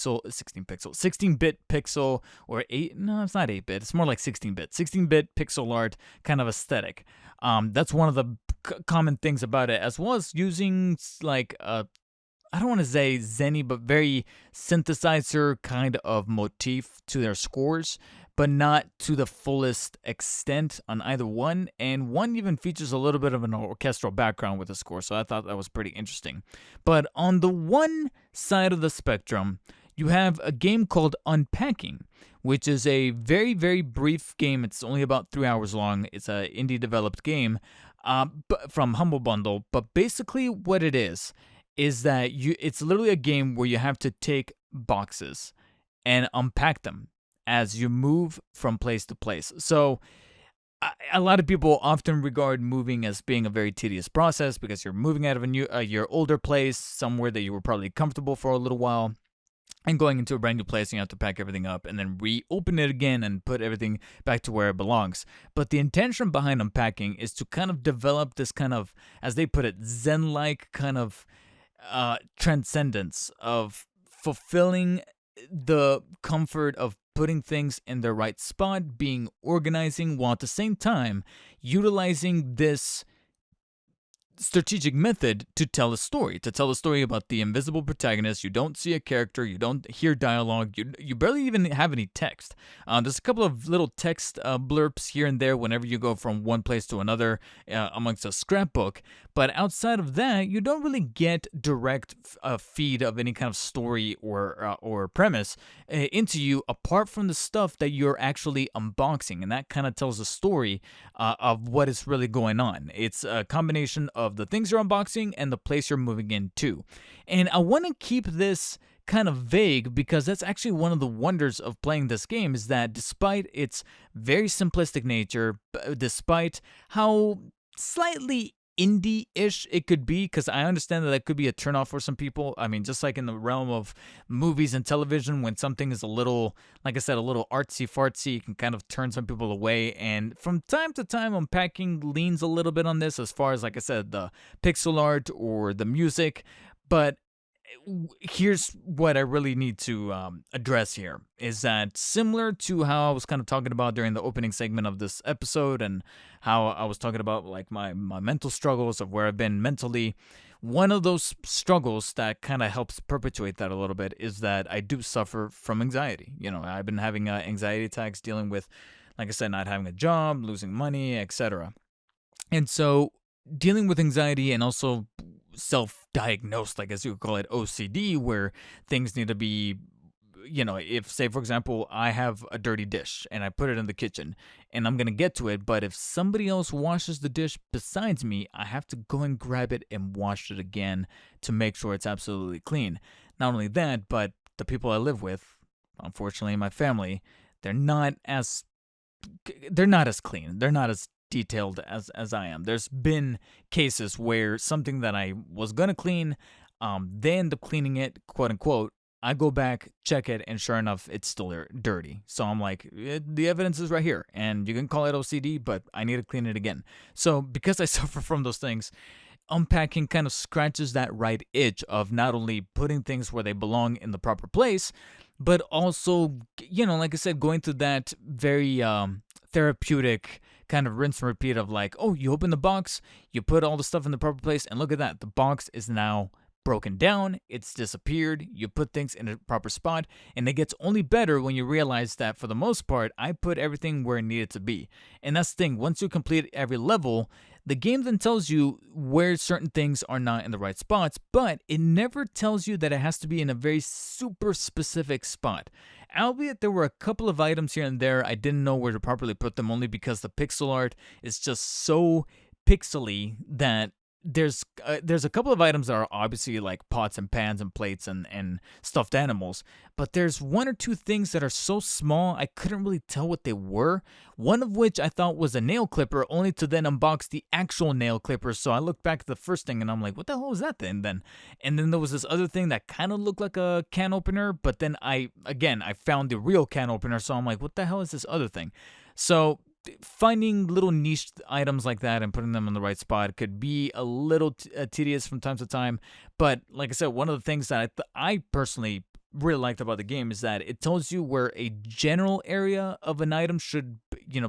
pixel, or it's not 8-bit, it's more like 16-bit pixel art kind of aesthetic. That's one of the common things about it, as well as using like I don't want to say Zenny, but very synthesizer kind of motif to their scores, but not to the fullest extent on either one. And one even features a little bit of an orchestral background with the score, so I thought that was pretty interesting. But on the one side of the spectrum, you have a game called Unpacking, which is a very, very brief game. It's only about 3 hours long. It's an indie-developed game from Humble Bundle, but basically what it is that it's literally a game where you have to take boxes and unpack them as you move from place to place. So a lot of people often regard moving as being a very tedious process because you're moving out of your older place, somewhere that you were probably comfortable for a little while, and going into a brand new place, and you have to pack everything up and then reopen it again and put everything back to where it belongs. But the intention behind Unpacking is to kind of develop this kind of, as they put it, Zen-like kind of transcendence of fulfilling the comfort of putting things in their right spot, being organizing, while at the same time utilizing this strategic method to tell a story about the invisible protagonist. You don't see a character, you don't hear dialogue, you barely even have any text. There's a couple of little text blurbs here and there whenever you go from one place to another amongst a scrapbook, but outside of that, you don't really get direct feed of any kind of story or premise into you, apart from the stuff that you're actually unboxing, and that kind of tells a story of what is really going on. It's a combination of the things you're unboxing and the place you're moving into. And I want to keep this kind of vague because that's actually one of the wonders of playing this game, is that despite its very simplistic nature, despite how slightly indie-ish it could be, because I understand that could be a turnoff for some people. I mean, just like in the realm of movies and television, when something is a little, like I said, a little artsy-fartsy, it can kind of turn some people away. And from time to time, Unpacking leans a little bit on this as far as, like I said, the pixel art or the music. But here's what I really need to address here, is that similar to how I was kind of talking about during the opening segment of this episode, and how I was talking about like my mental struggles of where I've been mentally, one of those struggles that kind of helps perpetuate that a little bit is that I do suffer from anxiety. You know, I've been having anxiety attacks dealing with, like I said, not having a job, losing money, etc. And so dealing with anxiety and also self-diagnosed, like as you would call it, OCD, where things need to be, if say for example I have a dirty dish and I put it in the kitchen and I'm gonna get to it, but if somebody else washes the dish besides me, I have to go and grab it and wash it again to make sure it's absolutely clean. Not only that, but the people I live with, unfortunately my family, they're not as they're not as clean. They're not as detailed as I am. There's been cases where something that I was gonna clean, they end up cleaning it, quote unquote. I go back, check it, and sure enough, it's still dirty. So I'm like, the evidence is right here, and you can call it OCD, but I need to clean it again. So because I suffer from those things, unpacking kind of scratches that right itch of not only putting things where they belong in the proper place, but also, like I said, going through that very therapeutic kind of rinse and repeat of like, oh, you open the box, you put all the stuff in the proper place, and look at that, the box is now broken down, it's disappeared, you put things in a proper spot, and it gets only better when you realize that for the most part, I put everything where it needed to be. And that's the thing, once you complete every level, the game then tells you where certain things are not in the right spots, but it never tells you that it has to be in a very super specific spot. Albeit there were a couple of items here and there I didn't know where to properly put them, only because the pixel art is just so pixely that there's a couple of items that are obviously like pots and pans and plates and stuffed animals, but there's one or two things that are so small I couldn't really tell what they were. One of which I thought was a nail clipper, only to then unbox the actual nail clipper. So I looked back at the first thing and I'm like, what the hell was that then? And then there was this other thing that kind of looked like a can opener, but then I found the real can opener, so I'm like, what the hell is this other thing? So finding little niche items like that and putting them in the right spot could be a little tedious from time to time. But like I said, one of the things that I personally really liked about the game is that it tells you where a general area of an item should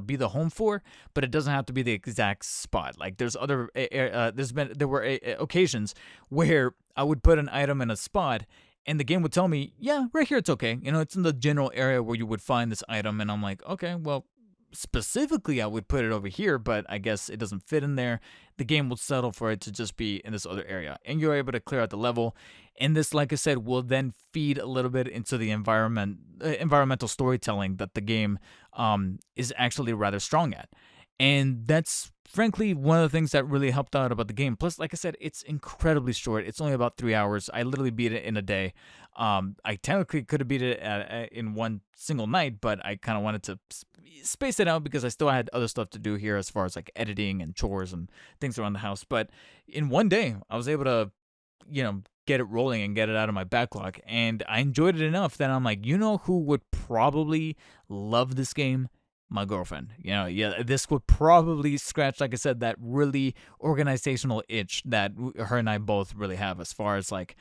be the home for, but it doesn't have to be the exact spot. Like there's other there were occasions where I would put an item in a spot and the game would tell me, yeah, right here it's okay, it's in the general area where you would find this item. And I'm like, okay, well, specifically I would put it over here, but I guess it doesn't fit in there. The game will settle for it to just be in this other area, and you're able to clear out the level. And this, like I said, will then feed a little bit into the environmental storytelling that the game is actually rather strong at. And that's frankly one of the things that really helped out about the game. Plus, like I said, it's incredibly short. It's only about 3 hours. I literally beat it in a day. I technically could have beat it in one single night, but I kind of wanted to space it out because I still had other stuff to do here as far as like editing and chores and things around the house. But in one day, I was able to, get it rolling and get it out of my backlog. And I enjoyed it enough that I'm like, who would probably love this game? My girlfriend. This would probably scratch, like I said, that really organizational itch that her and I both really have as far as like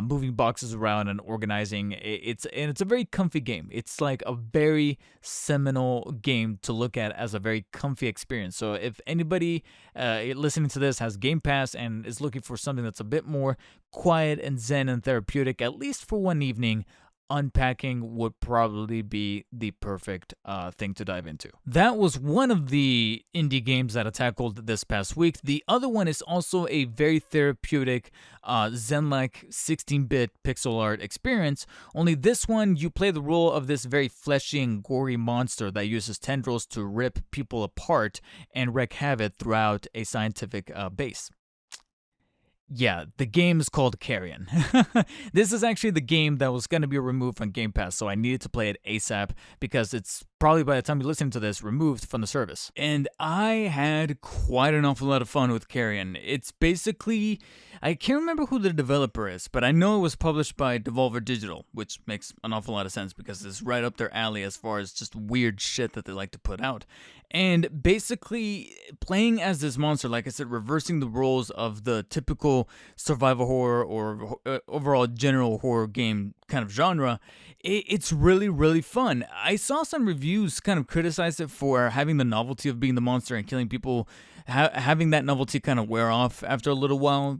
moving boxes around and organizing. It's a very comfy game. It's like a very seminal game to look at as a very comfy experience. So if anybody listening to this has Game Pass and is looking for something that's a bit more quiet and zen and therapeutic, at least for one evening, Unpacking would probably be the perfect thing to dive into. That was one of the indie games that I tackled this past week. The other one is also a very therapeutic, zen-like 16-bit pixel art experience, only this one you play the role of this very fleshy and gory monster that uses tendrils to rip people apart and wreak havoc throughout a scientific base. Yeah, the game is called Carrion. This is actually the game that was going to be removed from Game Pass, so I needed to play it ASAP because it's probably by the time you listen to this, removed from the service. And I had quite an awful lot of fun with Carrion. It's basically, I can't remember who the developer is, but I know it was published by Devolver Digital, which makes an awful lot of sense because it's right up their alley as far as just weird shit that they like to put out. And basically, playing as this monster, like I said, reversing the roles of the typical survival horror or overall general horror game kind of genre, it's really, really fun. I saw some reviews kind of criticize it for having the novelty of being the monster and killing people, having that novelty kind of wear off after a little while.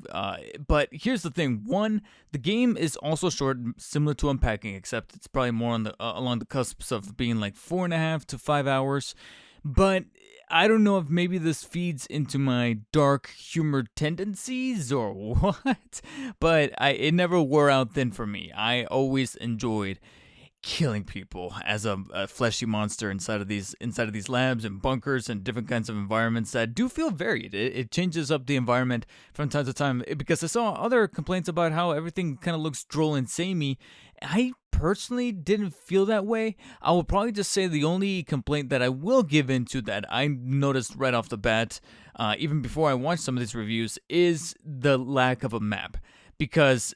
But here's the thing. One, the game is also short, similar to Unpacking, except it's probably more on the along the cusps of being like 4.5 to 5 hours. But I don't know if maybe this feeds into my dark humor tendencies or what, but it never wore out thin for me. I always enjoyed killing people as a fleshy monster inside of these labs and bunkers and different kinds of environments that do feel varied. It changes up the environment from time to time because I saw other complaints about how everything kind of looks droll and samey. I personally didn't feel that way. I will probably just say the only complaint that I will give into that I noticed right off the bat, even before I watched some of these reviews, is the lack of a map. Because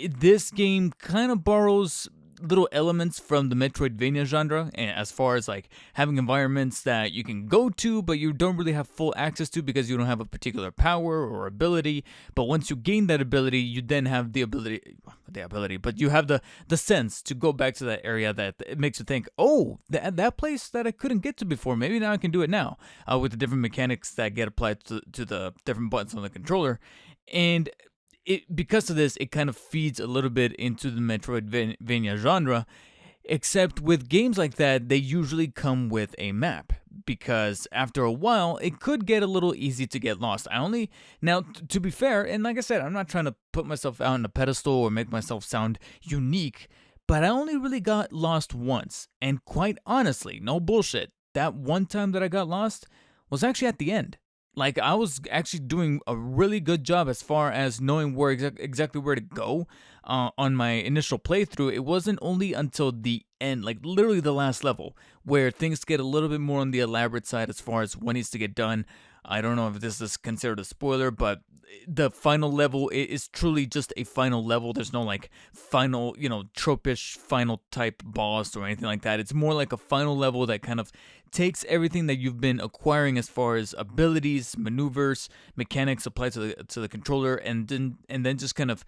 this game kind of borrows little elements from the Metroidvania genre, and as far as like having environments that you can go to but you don't really have full access to because you don't have a particular power or ability. But once you gain that ability, you then have the ability, but you have the sense to go back to that area that it makes you think, oh, that place that I couldn't get to before, maybe now I can do it now, with the different mechanics that get applied to the different buttons on the controller. And because of this, it kind of feeds a little bit into the Metroidvania genre, except with games like that, they usually come with a map, because after a while, it could get a little easy to get lost. Now, to be fair, and like I said, I'm not trying to put myself out on a pedestal or make myself sound unique, but I only really got lost once, and quite honestly, no bullshit, that one time that I got lost was actually at the end. Like, I was actually doing a really good job as far as knowing where exactly where to go on my initial playthrough. It wasn't only until the end, like literally the last level, where things get a little bit more on the elaborate side as far as what needs to get done. I don't know if this is considered a spoiler, but the final level is truly just a final level. There's no like final, tropish final type boss or anything like that. It's more like a final level that kind of takes everything that you've been acquiring as far as abilities, maneuvers, mechanics applied to the controller, and then just kind of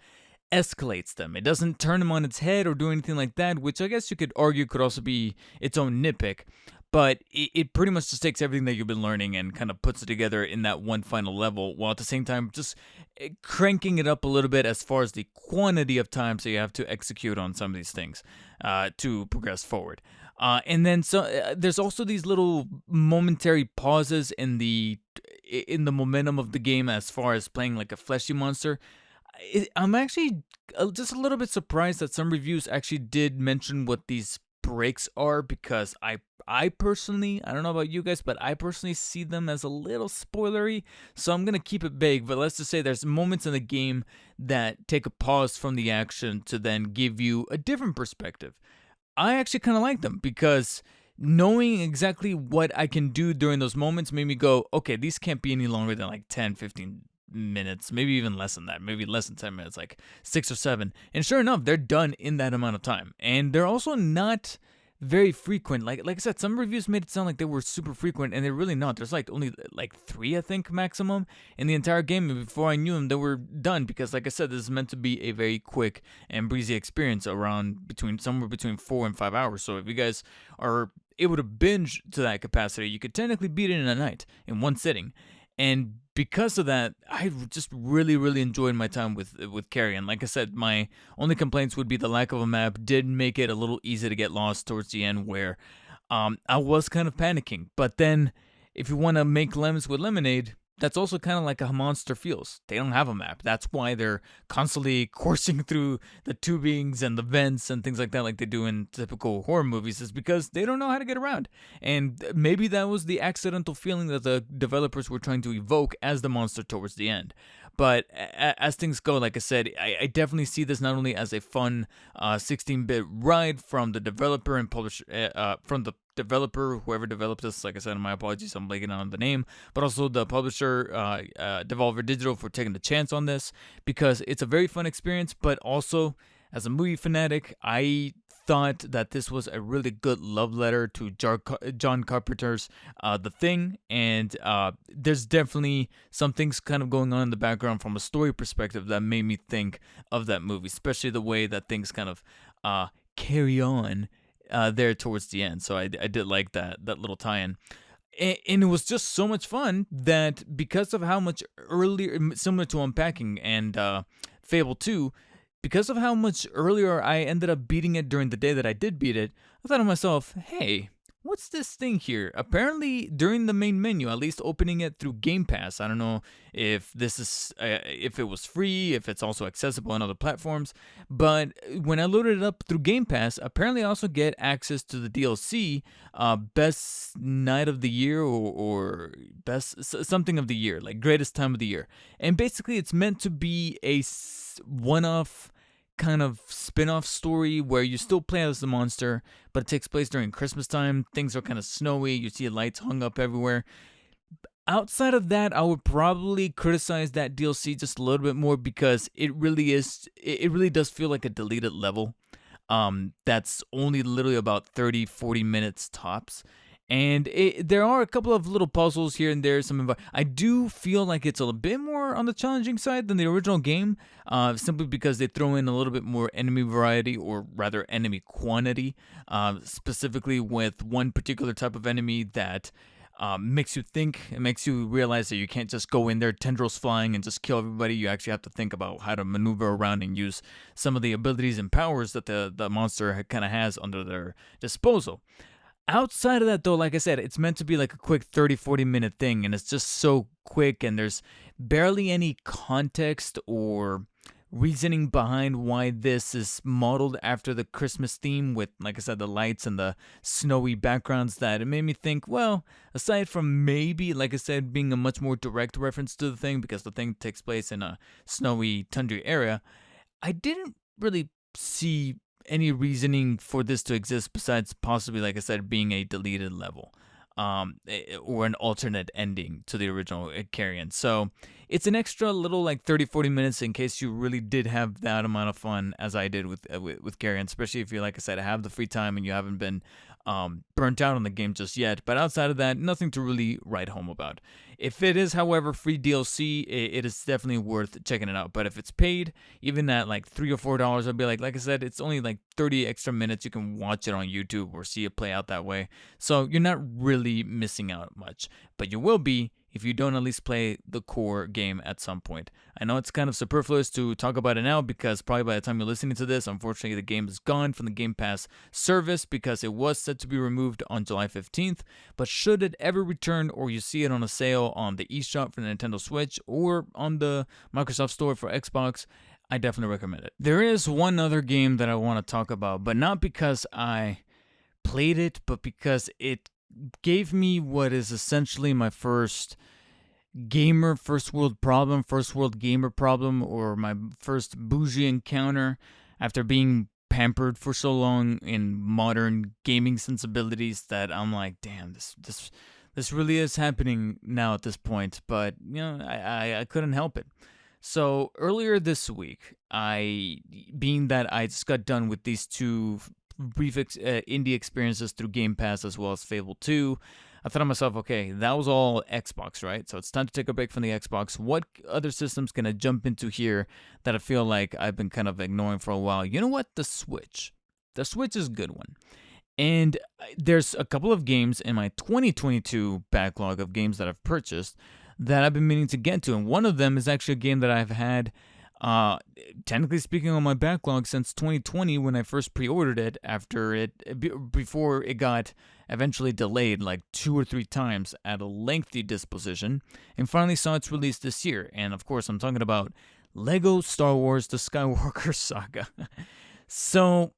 escalates them. It doesn't turn them on its head or do anything like that, which I guess you could argue could also be its own nitpick. But it pretty much just takes everything that you've been learning and kind of puts it together in that one final level, while at the same time just cranking it up a little bit as far as the quantity of times that you have to execute on some of these things to progress forward. And then there's also these little momentary pauses in the momentum of the game as far as playing like a fleshy monster. I'm actually just a little bit surprised that some reviews actually did mention what these breaks are, because I personally, I don't know about you guys, but I personally see them as a little spoilery, so I'm going to keep it vague. But let's just say there's moments in the game that take a pause from the action to then give you a different perspective. I actually kind of like them, because knowing exactly what I can do during those moments made me go, okay, these can't be any longer than like 10, 15 minutes, maybe even less than that, maybe less than 10 minutes, like 6 or 7. And sure enough, they're done in that amount of time. And they're also not very frequent. Like I said, some reviews made it sound like they were super frequent, and they're really not. There's like only like 3, I think, maximum in the entire game. And before I knew them, they were done, because like I said, this is meant to be a very quick and breezy experience somewhere between 4 and 5 hours. So if you guys are able to binge to that capacity, you could technically beat it in a night, in one sitting. And because of that, I just really, really enjoyed my time with Carrion. Like I said, my only complaints would be the lack of a map did make it a little easy to get lost towards the end, where I was kind of panicking. But then, if you want to make lemons with lemonade, that's also kind of like how Monster feels. They don't have a map. That's why they're constantly coursing through the tubings and the vents and things like that, like they do in typical horror movies, is because they don't know how to get around. And maybe that was the accidental feeling that the developers were trying to evoke as the monster towards the end. But as things go, like I said, I definitely see this not only as a fun 16-bit ride from the developer and publisher, from the developer, whoever developed this. Like I said, my apologies, I'm blanking on the name, but also the publisher, Devolver Digital, for taking the chance on this, because it's a very fun experience. But also, as a movie fanatic, I thought that this was a really good love letter to John Carpenter's The Thing, and there's definitely some things kind of going on in the background from a story perspective that made me think of that movie, especially the way that things kind of carry on there towards the end. So I did like that little tie-in. And it was just so much fun that, because of how much earlier, similar to Unpacking and Fable 2, because of how much earlier I ended up beating it during the day that I did beat it, I thought to myself, hey, what's this thing here? Apparently, during the main menu, at least opening it through Game Pass. I don't know if this is if it was free, if it's also accessible on other platforms. But when I loaded it up through Game Pass, apparently I also get access to the DLC, Best Night of the Year or Best something of the Year, like Greatest Time of the Year. And basically, it's meant to be a one-off kind of spin-off story where you still play as the monster, but it takes place during Christmas time. Things are kind of snowy. You see lights hung up everywhere. Outside of that, I would probably criticize that DLC just a little bit more because it really does feel like a deleted level. That's only literally about 30-40 minutes tops. And there are a couple of little puzzles here and there. I do feel like it's a little bit more on the challenging side than the original game, simply because they throw in a little bit more enemy variety, or rather enemy quantity, specifically with one particular type of enemy that makes you think. It makes you realize that you can't just go in there tendrils flying and just kill everybody. You actually have to think about how to maneuver around and use some of the abilities and powers that the monster kind of has under their disposal. Outside of that, though, like I said, it's meant to be like a quick 30-40 minute thing, and it's just so quick, and there's barely any context or reasoning behind why this is modeled after the Christmas theme with, like I said, the lights and the snowy backgrounds, that it made me think, well, aside from maybe, like I said, being a much more direct reference to the thing because the thing takes place in a snowy, tundra area, I didn't really see any reasoning for this to exist besides possibly, like I said, being a deleted level, or an alternate ending to the original Carrion. So it's an extra little like 30-40 minutes in case you really did have that amount of fun as I did with Carrion, especially if you, like I said, have the free time and you haven't been burnt out on the game just yet. But outside of that, nothing to really write home about. If it is, however, free DLC, it is definitely worth checking it out. But if it's paid, even at like $3 or $4, I'd be like I said, it's only like 30 extra minutes. You can watch it on YouTube or see it play out that way. So you're not really missing out much. But you will be if you don't at least play the core game at some point. I know it's kind of superfluous to talk about it now because probably by the time you're listening to this, unfortunately the game is gone from the Game Pass service because it was set to be removed on July 15th. But should it ever return, or you see it on a sale on the eShop for the Nintendo Switch or on the Microsoft Store for Xbox, I definitely recommend it. There is one other game that I want to talk about, but not because I played it, but because it gave me what is essentially my first world gamer problem, or my first boujee encounter after being pampered for so long in modern gaming sensibilities that I'm like, damn, this really is happening now at this point. But I couldn't help it. So earlier this week, being that I just got done with these two brief indie experiences through Game Pass as well as Fable 2, I thought to myself, okay, that was all Xbox, right? So it's time to take a break from the Xbox. What other systems can I jump into here that I feel like I've been kind of ignoring for a while? You know what? The Switch. The Switch is a good one. And there's a couple of games in my 2022 backlog of games that I've purchased that I've been meaning to get to. And one of them is actually a game that I've had, technically speaking, on my backlog since 2020 when I first pre-ordered it before it got eventually delayed like 2 or 3 times at a lengthy disposition, and finally saw its release this year. And of course, I'm talking about Lego Star Wars The Skywalker Saga. So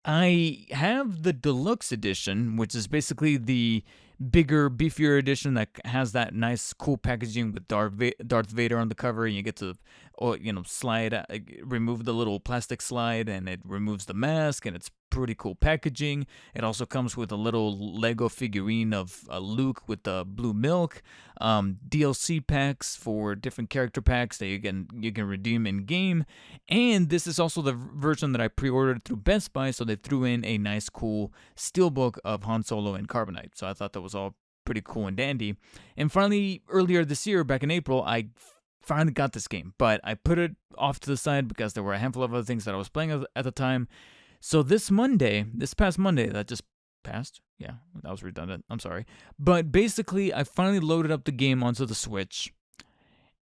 I have the deluxe edition, which is basically the bigger, beefier edition that has that nice, cool packaging with Darth Vader on the cover, and you get to, remove the little plastic slide, and it removes the mask, and it's pretty cool packaging. It also comes with a little Lego figurine of Luke with the blue milk, DLC packs for different character packs that you can redeem in game, and this is also the version that I pre-ordered through Best Buy, so they threw in a nice, cool steelbook of Han Solo and Carbonite. So I thought that was all pretty cool and dandy. And finally, earlier this year, back in April, I finally got this game, but I put it off to the side because there were a handful of other things that I was playing at the time. So this past Monday that just passed, yeah, that was redundant, I'm sorry. But basically, I finally loaded up the game onto the Switch,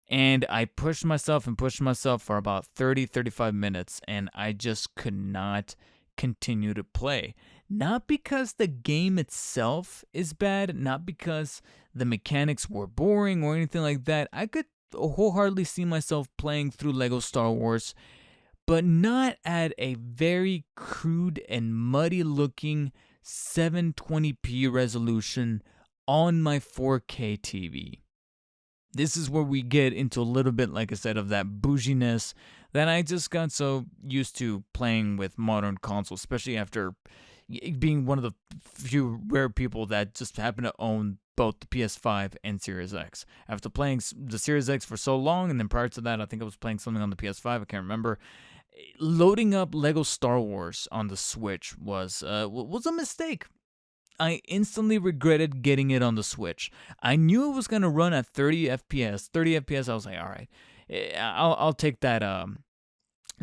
and I pushed myself for about 30-35 minutes, and I just could not continue to play. Not because the game itself is bad, not because the mechanics were boring or anything like that. I could wholeheartedly see myself playing through Lego Star Wars, but not at a very crude and muddy looking 720p resolution on my 4K TV. This is where we get into a little bit, like I said, of that bouginess that I just got so used to playing with modern consoles, especially after being one of the few rare people that just happen to own both the PS5 and Series X. After playing the Series X for so long, and then prior to that, I think I was playing something on the PS5, I can't remember. Loading up Lego Star Wars on the Switch was a mistake. I instantly regretted getting it on the Switch. I knew it was going to run at 30 FPS. 30 FPS, I was like, all right, I'll take that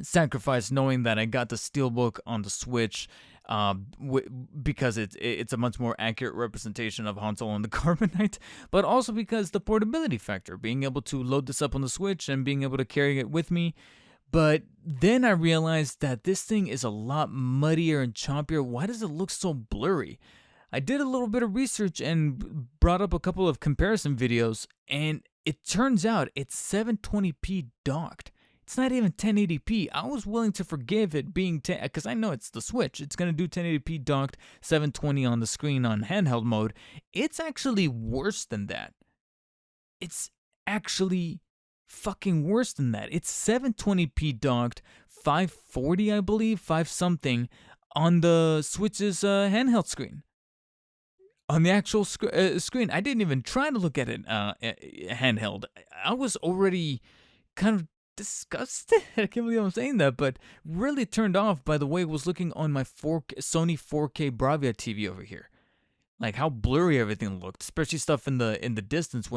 sacrifice, knowing that I got the Steelbook on the Switch because it's a much more accurate representation of Han Solo and the Carbonite, but also because the portability factor, being able to load this up on the Switch and being able to carry it with me. But then I realized that this thing is a lot muddier and choppier. Why does it look so blurry? I did a little bit of research and brought up a couple of comparison videos, and it turns out it's 720p docked. It's not even 1080p. I was willing to forgive it being 10, because I know it's the Switch. It's going to do 1080p docked, 720 on the screen on handheld mode. It's actually worse than that. It's actually fucking worse than that. It's 720p docked, 540, I believe, 5 something on the Switch's handheld screen. On the actual screen, I didn't even try to look at it handheld. I was already kind of disgusted. I can't believe I'm saying that, but really turned off by the way it was looking on my Sony 4K Bravia TV over here. Like how blurry everything looked, especially stuff in the distance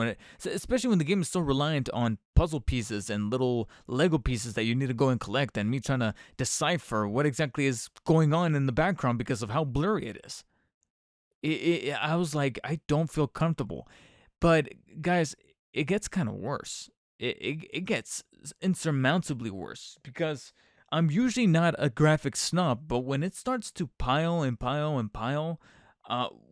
especially when the game is so reliant on puzzle pieces and little Lego pieces that you need to go and collect, and me trying to decipher what exactly is going on in the background because of how blurry it is. I was like, I don't feel comfortable. But guys, it gets kind of worse. It gets insurmountably worse, because I'm usually not a graphic snob, but when it starts to pile and pile and pile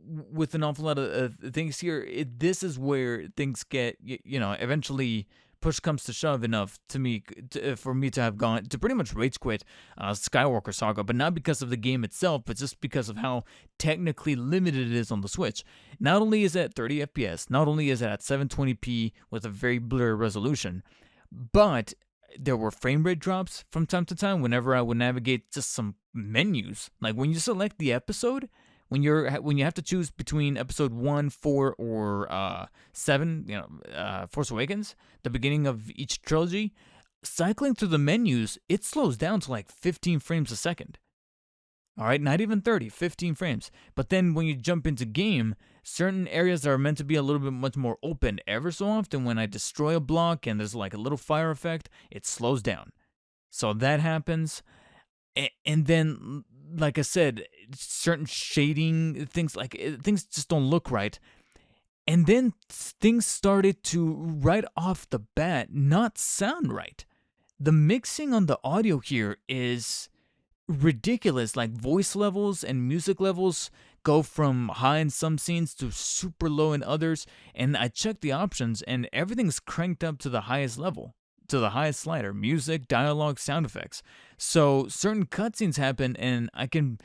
with an awful lot of things here, this is where things get, eventually push comes to shove enough for me to have gone to pretty much rage quit Skywalker Saga, but not because of the game itself, but just because of how technically limited it is on the Switch. Not only is it at 30 FPS, not only is it at 720p with a very blurry resolution, but there were frame rate drops from time to time whenever I would navigate just some menus. Like when you select the episode, when you have to choose between episode 1, 4, or 7, Force Awakens, the beginning of each trilogy, cycling through the menus, it slows down to like 15 frames a second. All right, not even 30, 15 frames. But then when you jump into game, certain areas that are meant to be a little bit much more open, ever so often when I destroy a block and there's like a little fire effect, it slows down. So that happens. And then, like I said, certain shading things just don't look right. And then things started to, right off the bat, not sound right. The mixing on the audio here is ridiculous. Like voice levels and music levels go from high in some scenes to super low in others. And I checked the options and everything's cranked up to the highest level, to the highest slider: music, dialogue, sound effects. So certain cutscenes happen and I can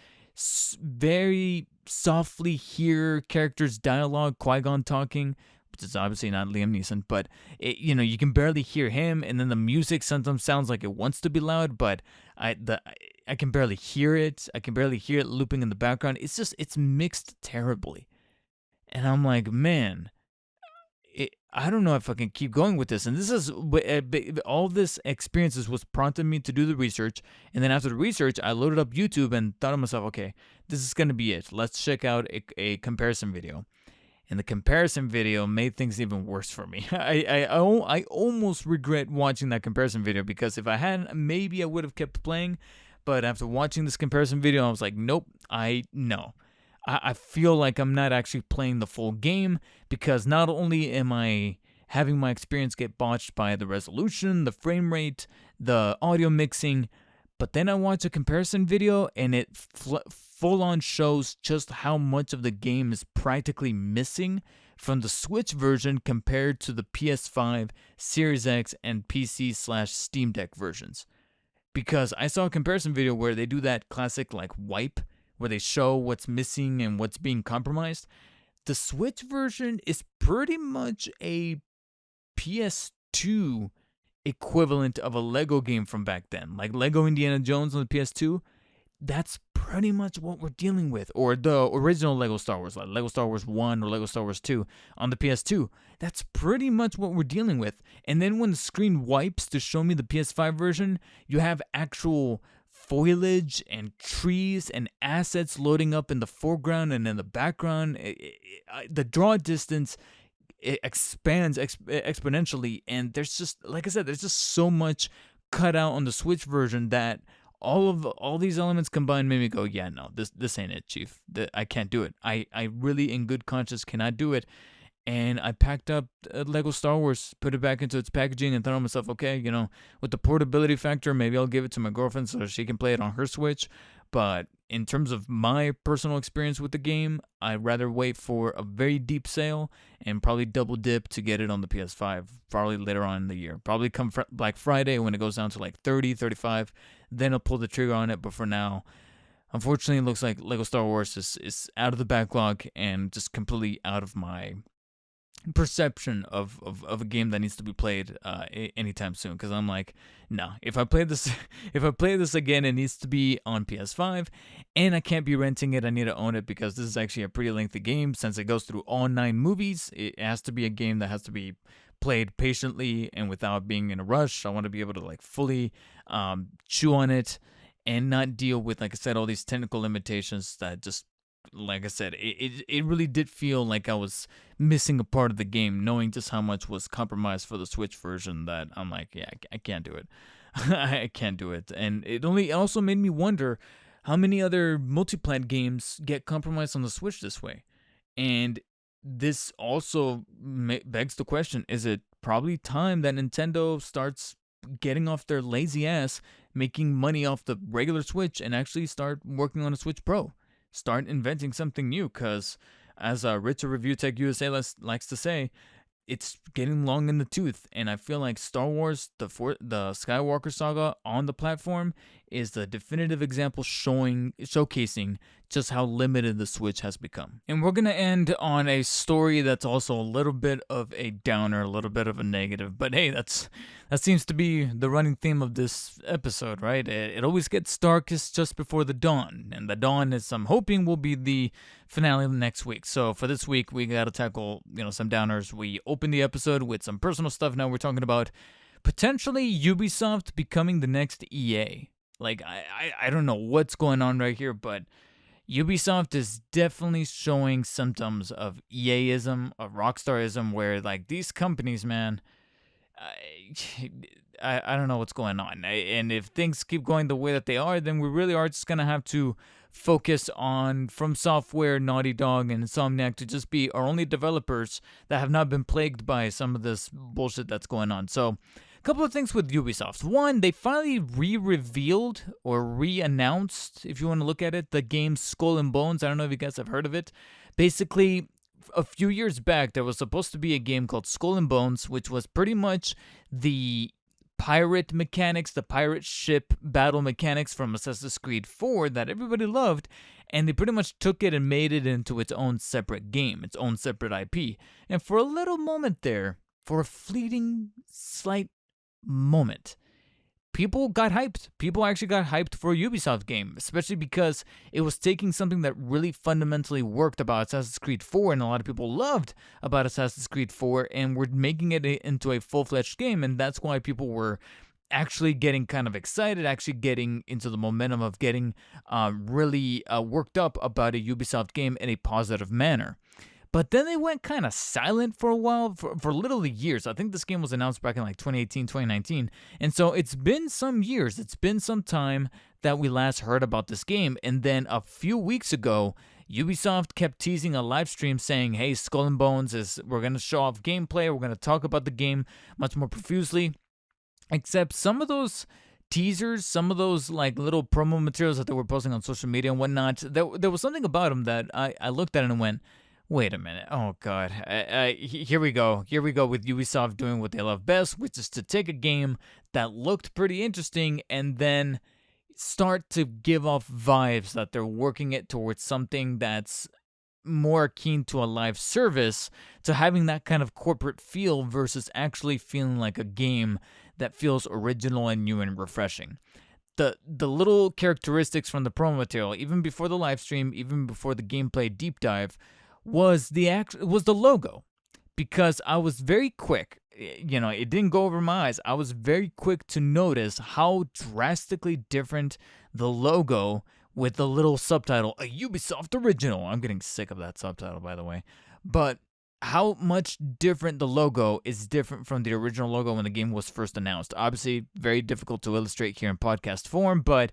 very softly hear characters' dialogue, Qui-Gon talking, which is obviously not Liam Neeson, but you can barely hear him, and then the music sometimes sounds like it wants to be loud, but I can barely hear it. I can barely hear it looping in the background. It's mixed terribly. And I'm like, man, I don't know if I can keep going with this. And this is all this experiences was prompted me to do the research. And then after the research, I loaded up YouTube and thought to myself, okay, this is going to be it. Let's check out a comparison video. And the comparison video made things even worse for me. I almost regret watching that comparison video, because if I hadn't, maybe I would have kept playing. But after watching this comparison video, I was like, nope, no. I feel like I'm not actually playing the full game, because not only am I having my experience get botched by the resolution, the frame rate, the audio mixing, But then I watch a comparison video and it full on shows just how much of the game is practically missing from the Switch version compared to the PS5, Series X, and PC/Steam Deck versions. Because I saw a comparison video where they do that classic like wipe, where they show what's missing and what's being compromised. The Switch version is pretty much a PS2 equivalent of a Lego game from back then. Like Lego Indiana Jones on the PS2, that's pretty much what we're dealing with. Or the original Lego Star Wars, like Lego Star Wars 1 or Lego Star Wars 2 on the PS2. That's pretty much what we're dealing with. And then when the screen wipes to show me the PS5 version, you have actual foliage and trees and assets loading up in the foreground and in the background. The draw distance it expands exponentially, and there's just, like I said, there's just so much cut out on the Switch version that all these elements combined made me go, yeah, no, this ain't it, Chief. I can't do it. I really, in good conscience, cannot do it. And I packed up Lego Star Wars, put it back into its packaging, and thought to myself, okay, with the portability factor, maybe I'll give it to my girlfriend so she can play it on her Switch. But in terms of my personal experience with the game, I'd rather wait for a very deep sale and probably double dip to get it on the PS5, probably later on in the year. Probably come Black Friday when it goes down to like 30, 35, then I'll pull the trigger on it. But for now, unfortunately, it looks like Lego Star Wars is out of the backlog and just completely out of my perception of a game that needs to be played anytime soon, because I'm like, no, if I play this again, it needs to be on PS5, and I can't be renting it. I need to own it, because this is actually a pretty lengthy game. Since it goes through all 9 movies, it has to be a game that has to be played patiently and without being in a rush. I want to be able to like fully chew on it and not deal with, like I said, all these technical limitations that just, like I said, it really did feel like I was missing a part of the game, knowing just how much was compromised for the Switch version, that I'm like, yeah, I can't do it. I can't do it. And it also made me wonder how many other multiplat games get compromised on the Switch this way. And this also begs the question, is it probably time that Nintendo starts getting off their lazy ass, making money off the regular Switch, and actually start working on a Switch Pro? Start inventing something new, because as Richard Review Tech USA likes to say, it's getting long in the tooth, and I feel like Star Wars, the Skywalker Saga on the platform is the definitive example showcasing just how limited the Switch has become. And we're going to end on a story that's also a little bit of a downer, a little bit of a negative, but hey, that seems to be the running theme of this episode, right? It always gets darkest just before the dawn, and the dawn is, I'm hoping, will be the finale next week. So for this week, we got to tackle, some downers. We opened the episode with some personal stuff. Now we're talking about potentially Ubisoft becoming the next EA. Like, I don't know what's going on right here, but Ubisoft is definitely showing symptoms of EA-ism, of Rockstarism, where, like, these companies, man, I don't know what's going on. And if things keep going the way that they are, then we really are just going to have to focus on From Software, Naughty Dog, and Insomniac to just be our only developers that have not been plagued by some of this bullshit that's going on. So, a couple of things with Ubisoft. One, they finally re-revealed or re-announced, if you want to look at it, the game Skull and Bones. I don't know if you guys have heard of it. Basically, a few years back, there was supposed to be a game called Skull and Bones, which was pretty much the pirate mechanics, the pirate ship battle mechanics from Assassin's Creed 4 that everybody loved, and they pretty much took it and made it into its own separate game, its own separate IP. And for a little moment there, for a fleeting, slight moment, people got hyped. People actually got hyped for a Ubisoft game, especially because it was taking something that really fundamentally worked about Assassin's Creed 4 and a lot of people loved about Assassin's Creed 4, and were making it into a full-fledged game, and that's why people were actually getting kind of excited, actually getting into the momentum of getting really worked up about a Ubisoft game in a positive manner. But then they went kind of silent for a while, for literally years. I think this game was announced back in like 2018, 2019. And so it's been some years, it's been some time that we last heard about this game. And then a few weeks ago, Ubisoft kept teasing a live stream saying, hey, Skull and Bones we're going to show off gameplay, we're going to talk about the game much more profusely. Except some of those teasers, some of those like little promo materials that they were posting on social media and whatnot, there was something about them that I looked at it and went, wait a minute, oh god, here we go, with Ubisoft doing what they love best, which is to take a game that looked pretty interesting and then start to give off vibes that they're working it towards something that's more akin to a live service, to having that kind of corporate feel versus actually feeling like a game that feels original and new and refreshing. The little characteristics from the promo material, even before the live stream, even before the gameplay deep dive, was the logo, because I was very quick. It didn't go over my eyes. I was very quick to notice how drastically different the logo with the little subtitle, a Ubisoft original. I'm getting sick of that subtitle, by the way. But how much different the logo is different from the original logo when the game was first announced. Obviously, very difficult to illustrate here in podcast form, but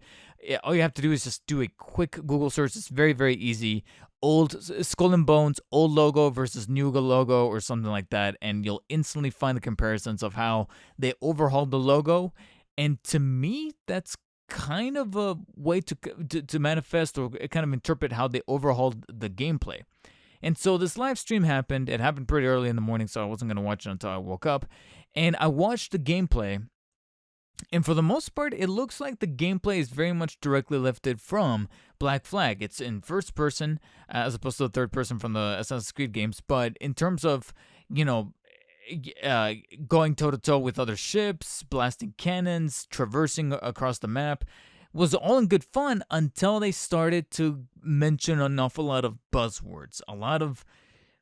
all you have to do is just do a quick Google search. It's very, very easy. Old Skull and Bones, old logo versus new logo or something like that, and you'll instantly find the comparisons of how they overhauled the logo. And to me, that's kind of a way to manifest or kind of interpret how they overhauled the gameplay. And so this live stream happened. It happened pretty early in the morning, so I wasn't going to watch it until I woke up. And I watched the gameplay. And for the most part, it looks like the gameplay is very much directly lifted from Black Flag. It's in first person as opposed to the third person from the Assassin's Creed games. But in terms of, going toe-to-toe with other ships, blasting cannons, traversing across the map, was all in good fun until they started to mention an awful lot of buzzwords, a lot of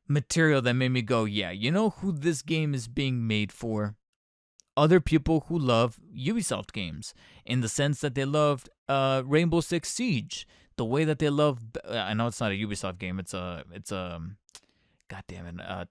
material that made me go, yeah, you know who this game is being made for? Other people who love Ubisoft games, in the sense that they loved Rainbow Six Siege, the way that they love. I know it's not a Ubisoft game; it's a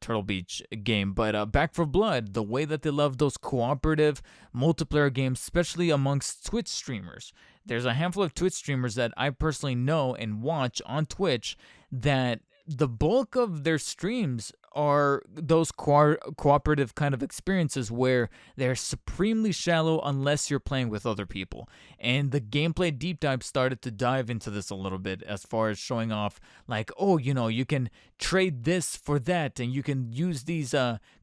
Turtle Beach game, but Back for Blood, the way that they love those cooperative multiplayer games, especially amongst Twitch streamers. There's a handful of Twitch streamers that I personally know and watch on Twitch that the bulk of their streams are those cooperative kind of experiences where they're supremely shallow unless you're playing with other people. And the gameplay deep dive started to dive into this a little bit as far as showing off, like, oh, you can trade this for that, and you can use these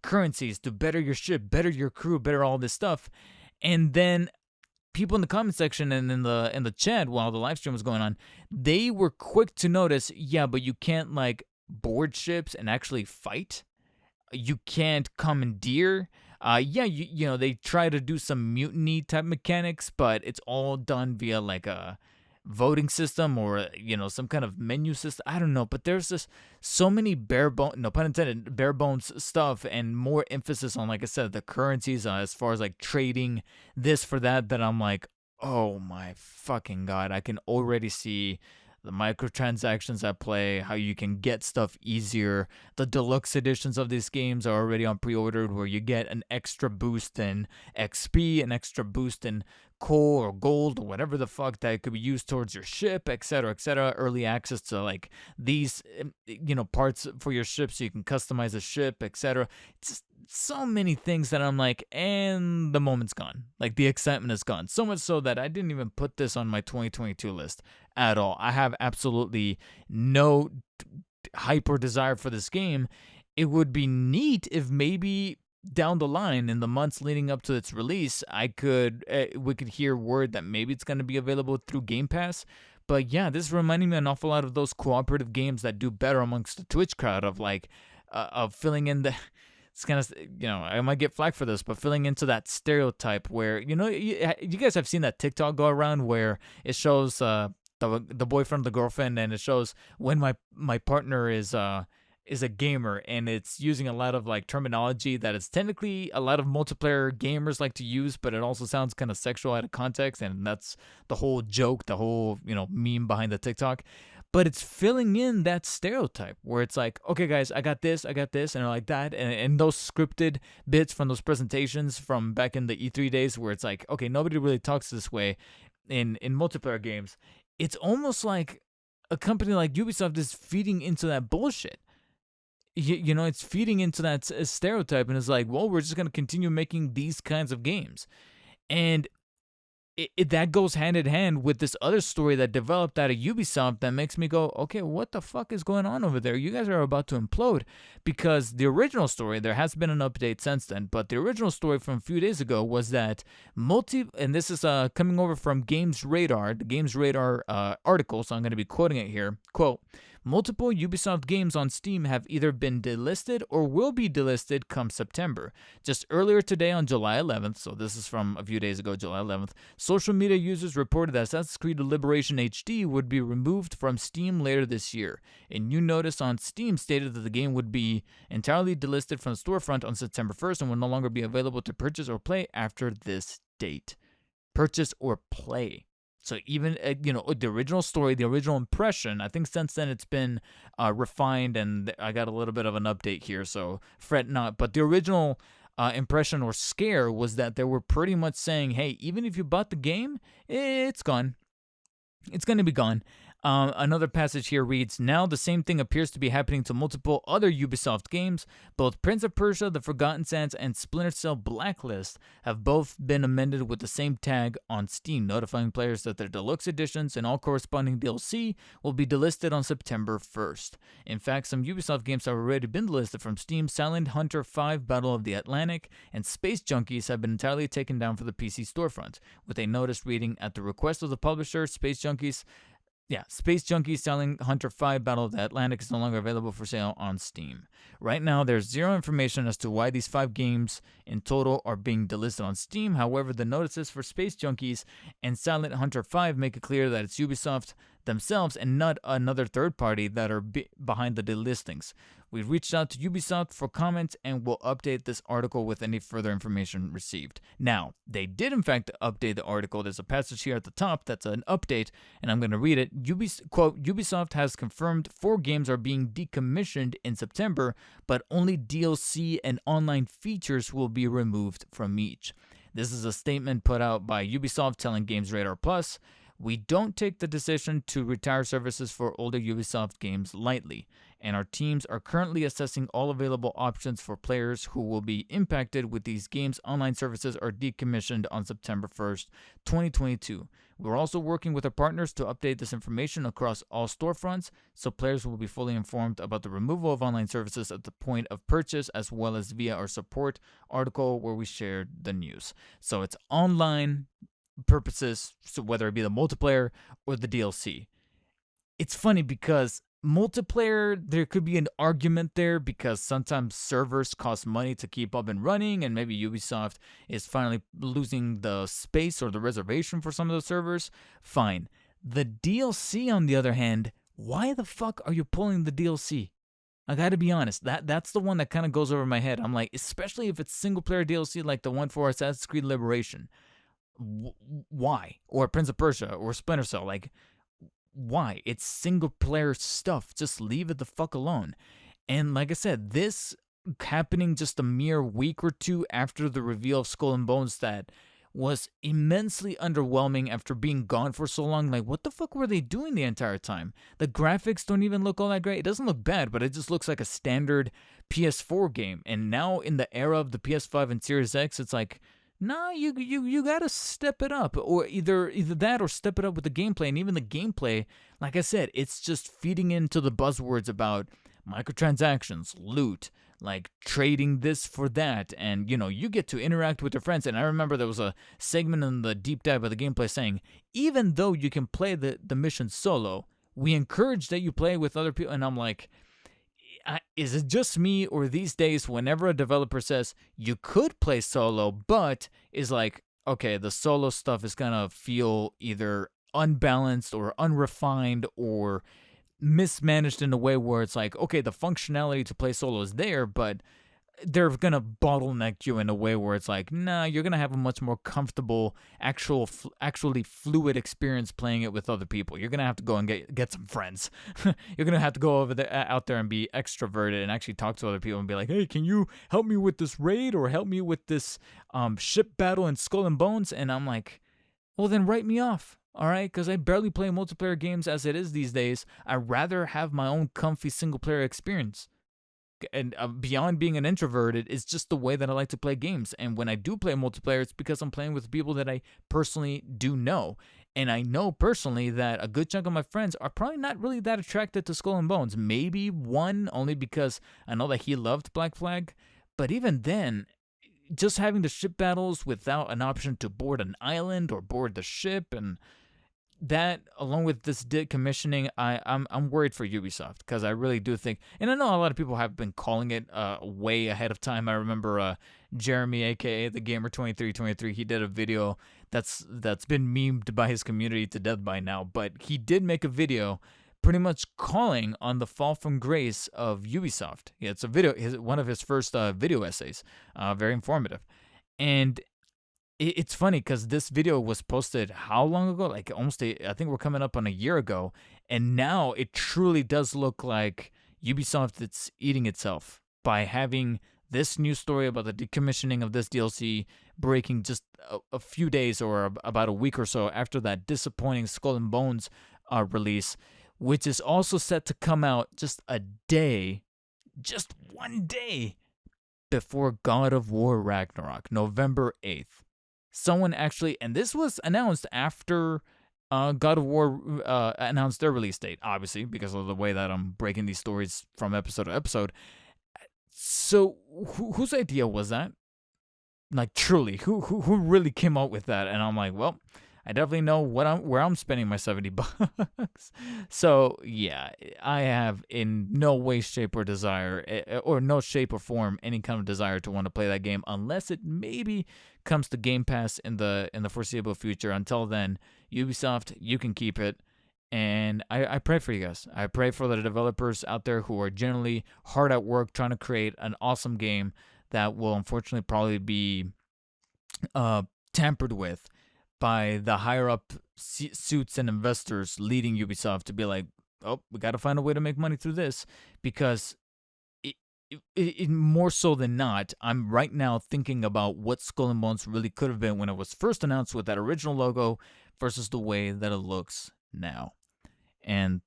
currencies to better your ship, better your crew, better all this stuff. And then people in the comment section and in the chat while the live stream was going on, they were quick to notice, yeah, but you can't like board ships and actually fight. You can't commandeer. They try to do some mutiny type mechanics, but it's all done via like a voting system or some kind of menu system. I don't know, but there's just so many bare bones stuff, and more emphasis on, like I said, the currencies as far as like trading this for that I'm like, oh my fucking god, I can already see the microtransactions at play, how you can get stuff easier. The deluxe editions of these games are already on pre-ordered, where you get an extra boost in XP, an extra boost in coal or gold or whatever the fuck that could be used towards your ship, etc., etc. Early access to like these, parts for your ship so you can customize a ship, etc. It's so many things that I'm like, and the moment's gone. Like the excitement is gone. So much so that I didn't even put this on my 2022 list at all. I have absolutely no hype or desire for this game. It would be neat if maybe down the line in the months leading up to its release, we could hear word that maybe it's going to be available through Game Pass. But yeah, this is reminding me an awful lot of those cooperative games that do better amongst the Twitch crowd of like, of filling in the, it's kind of, I might get flack for this, but filling into that stereotype where, you guys have seen that TikTok go around where it shows the boyfriend, the girlfriend, and it shows when my partner is a gamer, and it's using a lot of like terminology that is technically a lot of multiplayer gamers like to use, but it also sounds kind of sexual out of context, and that's the whole joke, the whole meme behind the TikTok. But it's filling in that stereotype where it's like, okay guys, I got this, and like that, and those scripted bits from those presentations from back in the E3 days where it's like, okay, nobody really talks this way in multiplayer games. It's almost like a company like Ubisoft is feeding into that bullshit. It's feeding into that stereotype, and it's like, well, we're just going to continue making these kinds of games. And that goes hand in hand with this other story that developed out of Ubisoft that makes me go, okay, what the fuck is going on over there? You guys are about to implode. Because the original story, there has been an update since then, but the original story from a few days ago was that and this is coming over from Games Radar, the Games Radar article, so I'm going to be quoting it here. Quote, multiple Ubisoft games on Steam have either been delisted or will be delisted come September. Just earlier today on July 11th, so this is from a few days ago, July 11th, social media users reported that Assassin's Creed Liberation HD would be removed from Steam later this year. A new notice on Steam stated that the game would be entirely delisted from the storefront on September 1st and will no longer be available to purchase or play after this date. Purchase or play. So even, the original story, the original impression, I think since then it's been refined, and I got a little bit of an update here, so fret not. But the original impression or scare was that they were pretty much saying, hey, even if you bought the game, it's gone. It's going to be gone. Another passage here reads, now the same thing appears to be happening to multiple other Ubisoft games. Both Prince of Persia, The Forgotten Sands, and Splinter Cell Blacklist have both been amended with the same tag on Steam, notifying players that their deluxe editions and all corresponding DLC will be delisted on September 1st. In fact, some Ubisoft games have already been delisted from Steam. Silent Hunter 5 Battle of the Atlantic and Space Junkies have been entirely taken down for the PC storefront, with a notice reading, at the request of the publisher, Space Junkies, Silent Hunter 5 Battle of the Atlantic is no longer available for sale on Steam. Right now, there's zero information as to why these 5 games in total are being delisted on Steam. However, the notices for Space Junkies and Silent Hunter 5 make it clear that it's Ubisoft themselves and not another third party that are behind the delistings. We reached out to Ubisoft for comments and will update this article with any further information received. Now, they did in fact update the article. There's a passage here at the top that's an update, and I'm going to read it. Quote, Ubisoft has confirmed 4 games are being decommissioned in September, but only DLC and online features will be removed from each. This is a statement put out by Ubisoft telling Games Radar Plus, we don't take the decision to retire services for older Ubisoft games lightly, and our teams are currently assessing all available options for players who will be impacted with these games' online services are decommissioned on September 1st, 2022. We're also working with our partners to update this information across all storefronts, so players will be fully informed about the removal of online services at the point of purchase, as well as via our support article where we shared the news. So it's online purposes, so whether it be the multiplayer or the DLC. It's funny because multiplayer, there could be an argument there because sometimes servers cost money to keep up and running, and maybe Ubisoft is finally losing the space or the reservation for some of those servers. Fine. The DLC, on the other hand, why the fuck are you pulling the DLC? I gotta be honest, that's the one that kind of goes over my head. I'm like, especially if it's single player DLC like the one for Assassin's Creed Liberation. Why? Or Prince of Persia or Splinter Cell, like, why? It's single player stuff. Just leave it the fuck alone. And like I said, this happening just a mere week or two after the reveal of Skull and Bones that was immensely underwhelming after being gone for so long. Like, what the fuck were they doing the entire time? The graphics don't even look all that great. It doesn't look bad, but it just looks like a standard PS4 game. And now in the era of the PS5 and Series X, it's like, nah, you gotta step it up, or either that or step it up with the gameplay. And even the gameplay, like I said, it's just feeding into the buzzwords about microtransactions, loot, like trading this for that, and you get to interact with your friends. And I remember there was a segment in the deep dive of the gameplay saying, even though you can play the mission solo, we encourage that you play with other people. And I'm like, is it just me, or these days whenever a developer says you could play solo but is like, okay, the solo stuff is gonna feel either unbalanced or unrefined or mismanaged in a way where it's like, okay, the functionality to play solo is there, but they're gonna bottleneck you in a way where it's like, nah, you're gonna have a much more comfortable, actually fluid experience playing it with other people. You're gonna have to go and get some friends. You're gonna have to go out there and be extroverted and actually talk to other people and be like, hey, can you help me with this raid or help me with this ship battle in Skull and Bones? And I'm like, well, then write me off. All right, because I barely play multiplayer games as it is these days. I'd rather have my own comfy single player experience. And beyond being an introvert, it's just the way that I like to play games. And when I do play multiplayer, it's because I'm playing with people that I personally do know. And I know personally that a good chunk of my friends are probably not really that attracted to Skull and Bones. Maybe one, only because I know that he loved Black Flag. But even then, just having the ship battles without an option to board an island or board the ship, and that, along with this decommissioning, I'm worried for Ubisoft, because I really do think, and I know a lot of people have been calling it way ahead of time. I remember Jeremy, aka the Gamer2323, he did a video that's been memed by his community to death by now, but he did make a video pretty much calling on the fall from grace of Ubisoft. Yeah, it's a video, one of his first video essays, very informative, and it's funny because this video was posted how long ago? Like almost I think we're coming up on a year ago, and now it truly does look like Ubisoft it's eating itself by having this new story about the decommissioning of this DLC breaking just a few days or about a week or so after that disappointing Skull and Bones release, which is also set to come out just one day before God of War Ragnarok, November 8th. Someone actually, and this was announced after God of War announced their release date, obviously, because of the way that I'm breaking these stories from episode to episode. So, whose idea was that? Like, truly, who really came up with that? And I'm like, well, I definitely know where I'm spending my $70. So yeah, I have in no way, shape, or desire, or no shape or form, any kind of desire to want to play that game, unless it maybe comes to Game Pass in the foreseeable future. Until then, Ubisoft, you can keep it. And I pray for you guys. I pray for the developers out there who are generally hard at work trying to create an awesome game that will unfortunately probably be tampered with by the higher up suits and investors leading Ubisoft to be like, oh, we got to find a way to make money through this, because it more so than not, I'm right now thinking about what Skull and Bones really could have been when it was first announced with that original logo versus the way that it looks now. And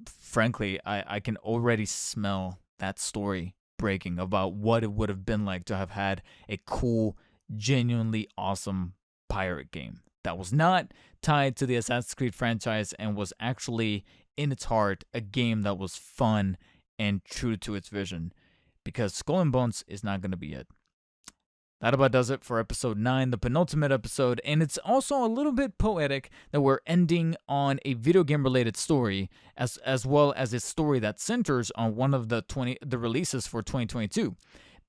frankly, I can already smell that story breaking about what it would have been like to have had a cool, genuinely awesome pirate game that was not tied to the Assassin's Creed franchise and was actually, in its heart, a game that was fun and true to its vision. Because Skull and Bones is not going to be it. That about does it for episode 9, the penultimate episode, and it's also a little bit poetic that we're ending on a video game related story, as well as a story that centers on one of the releases for 2022,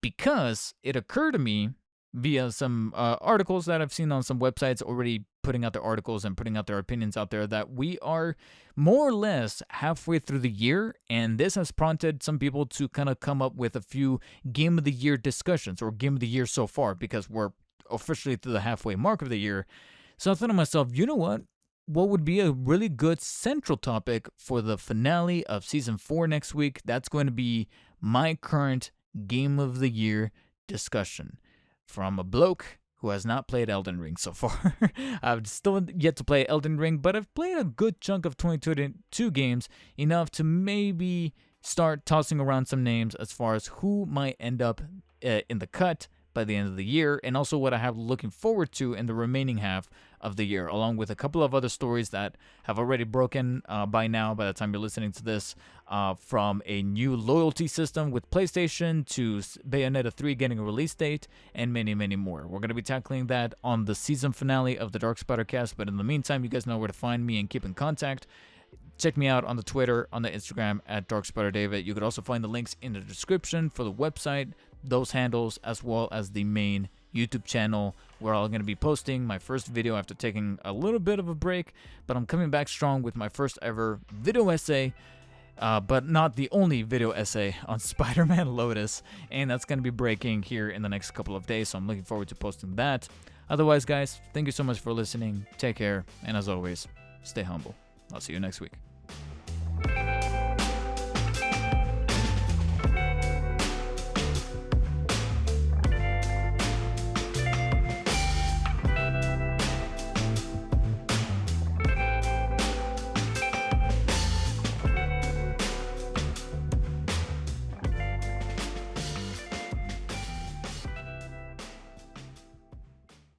because it occurred to me via some articles that I've seen on some websites already putting out their articles and putting out their opinions out there, that we are more or less halfway through the year, and this has prompted some people to kind of come up with a few Game of the Year discussions, or Game of the Year so far, because we're officially to the halfway mark of the year. So I thought to myself, you know what? What would be a really good central topic for the finale of Season 4 next week? That's going to be my current Game of the Year discussion from a bloke who has not played Elden Ring so far. I've still yet to play Elden Ring, but I've played a good chunk of 2022 games, enough to maybe start tossing around some names as far as who might end up in the cut by the end of the year, and also what I have looking forward to in the remaining half of the year, along with a couple of other stories that have already broken by now, by the time you're listening to this, from a new loyalty system with PlayStation to Bayonetta 3 getting a release date, and many, many more. We're going to be tackling that on the season finale of the DarkspiderCast, but in the meantime, you guys know where to find me and keep in contact. Check me out on the Twitter, on the Instagram, at DarkspiderDavid. You could also find the links in the description for the website, those handles, as well as the main YouTube channel, where I'm going to be posting my first video after taking a little bit of a break, but I'm coming back strong with my first ever video essay, but not the only video essay on Spider-Man Lotus, and that's going to be breaking here in the next couple of days, so I'm looking forward to posting that. Otherwise, guys, thank you so much for listening, take care, and as always, stay humble. I'll see you next week.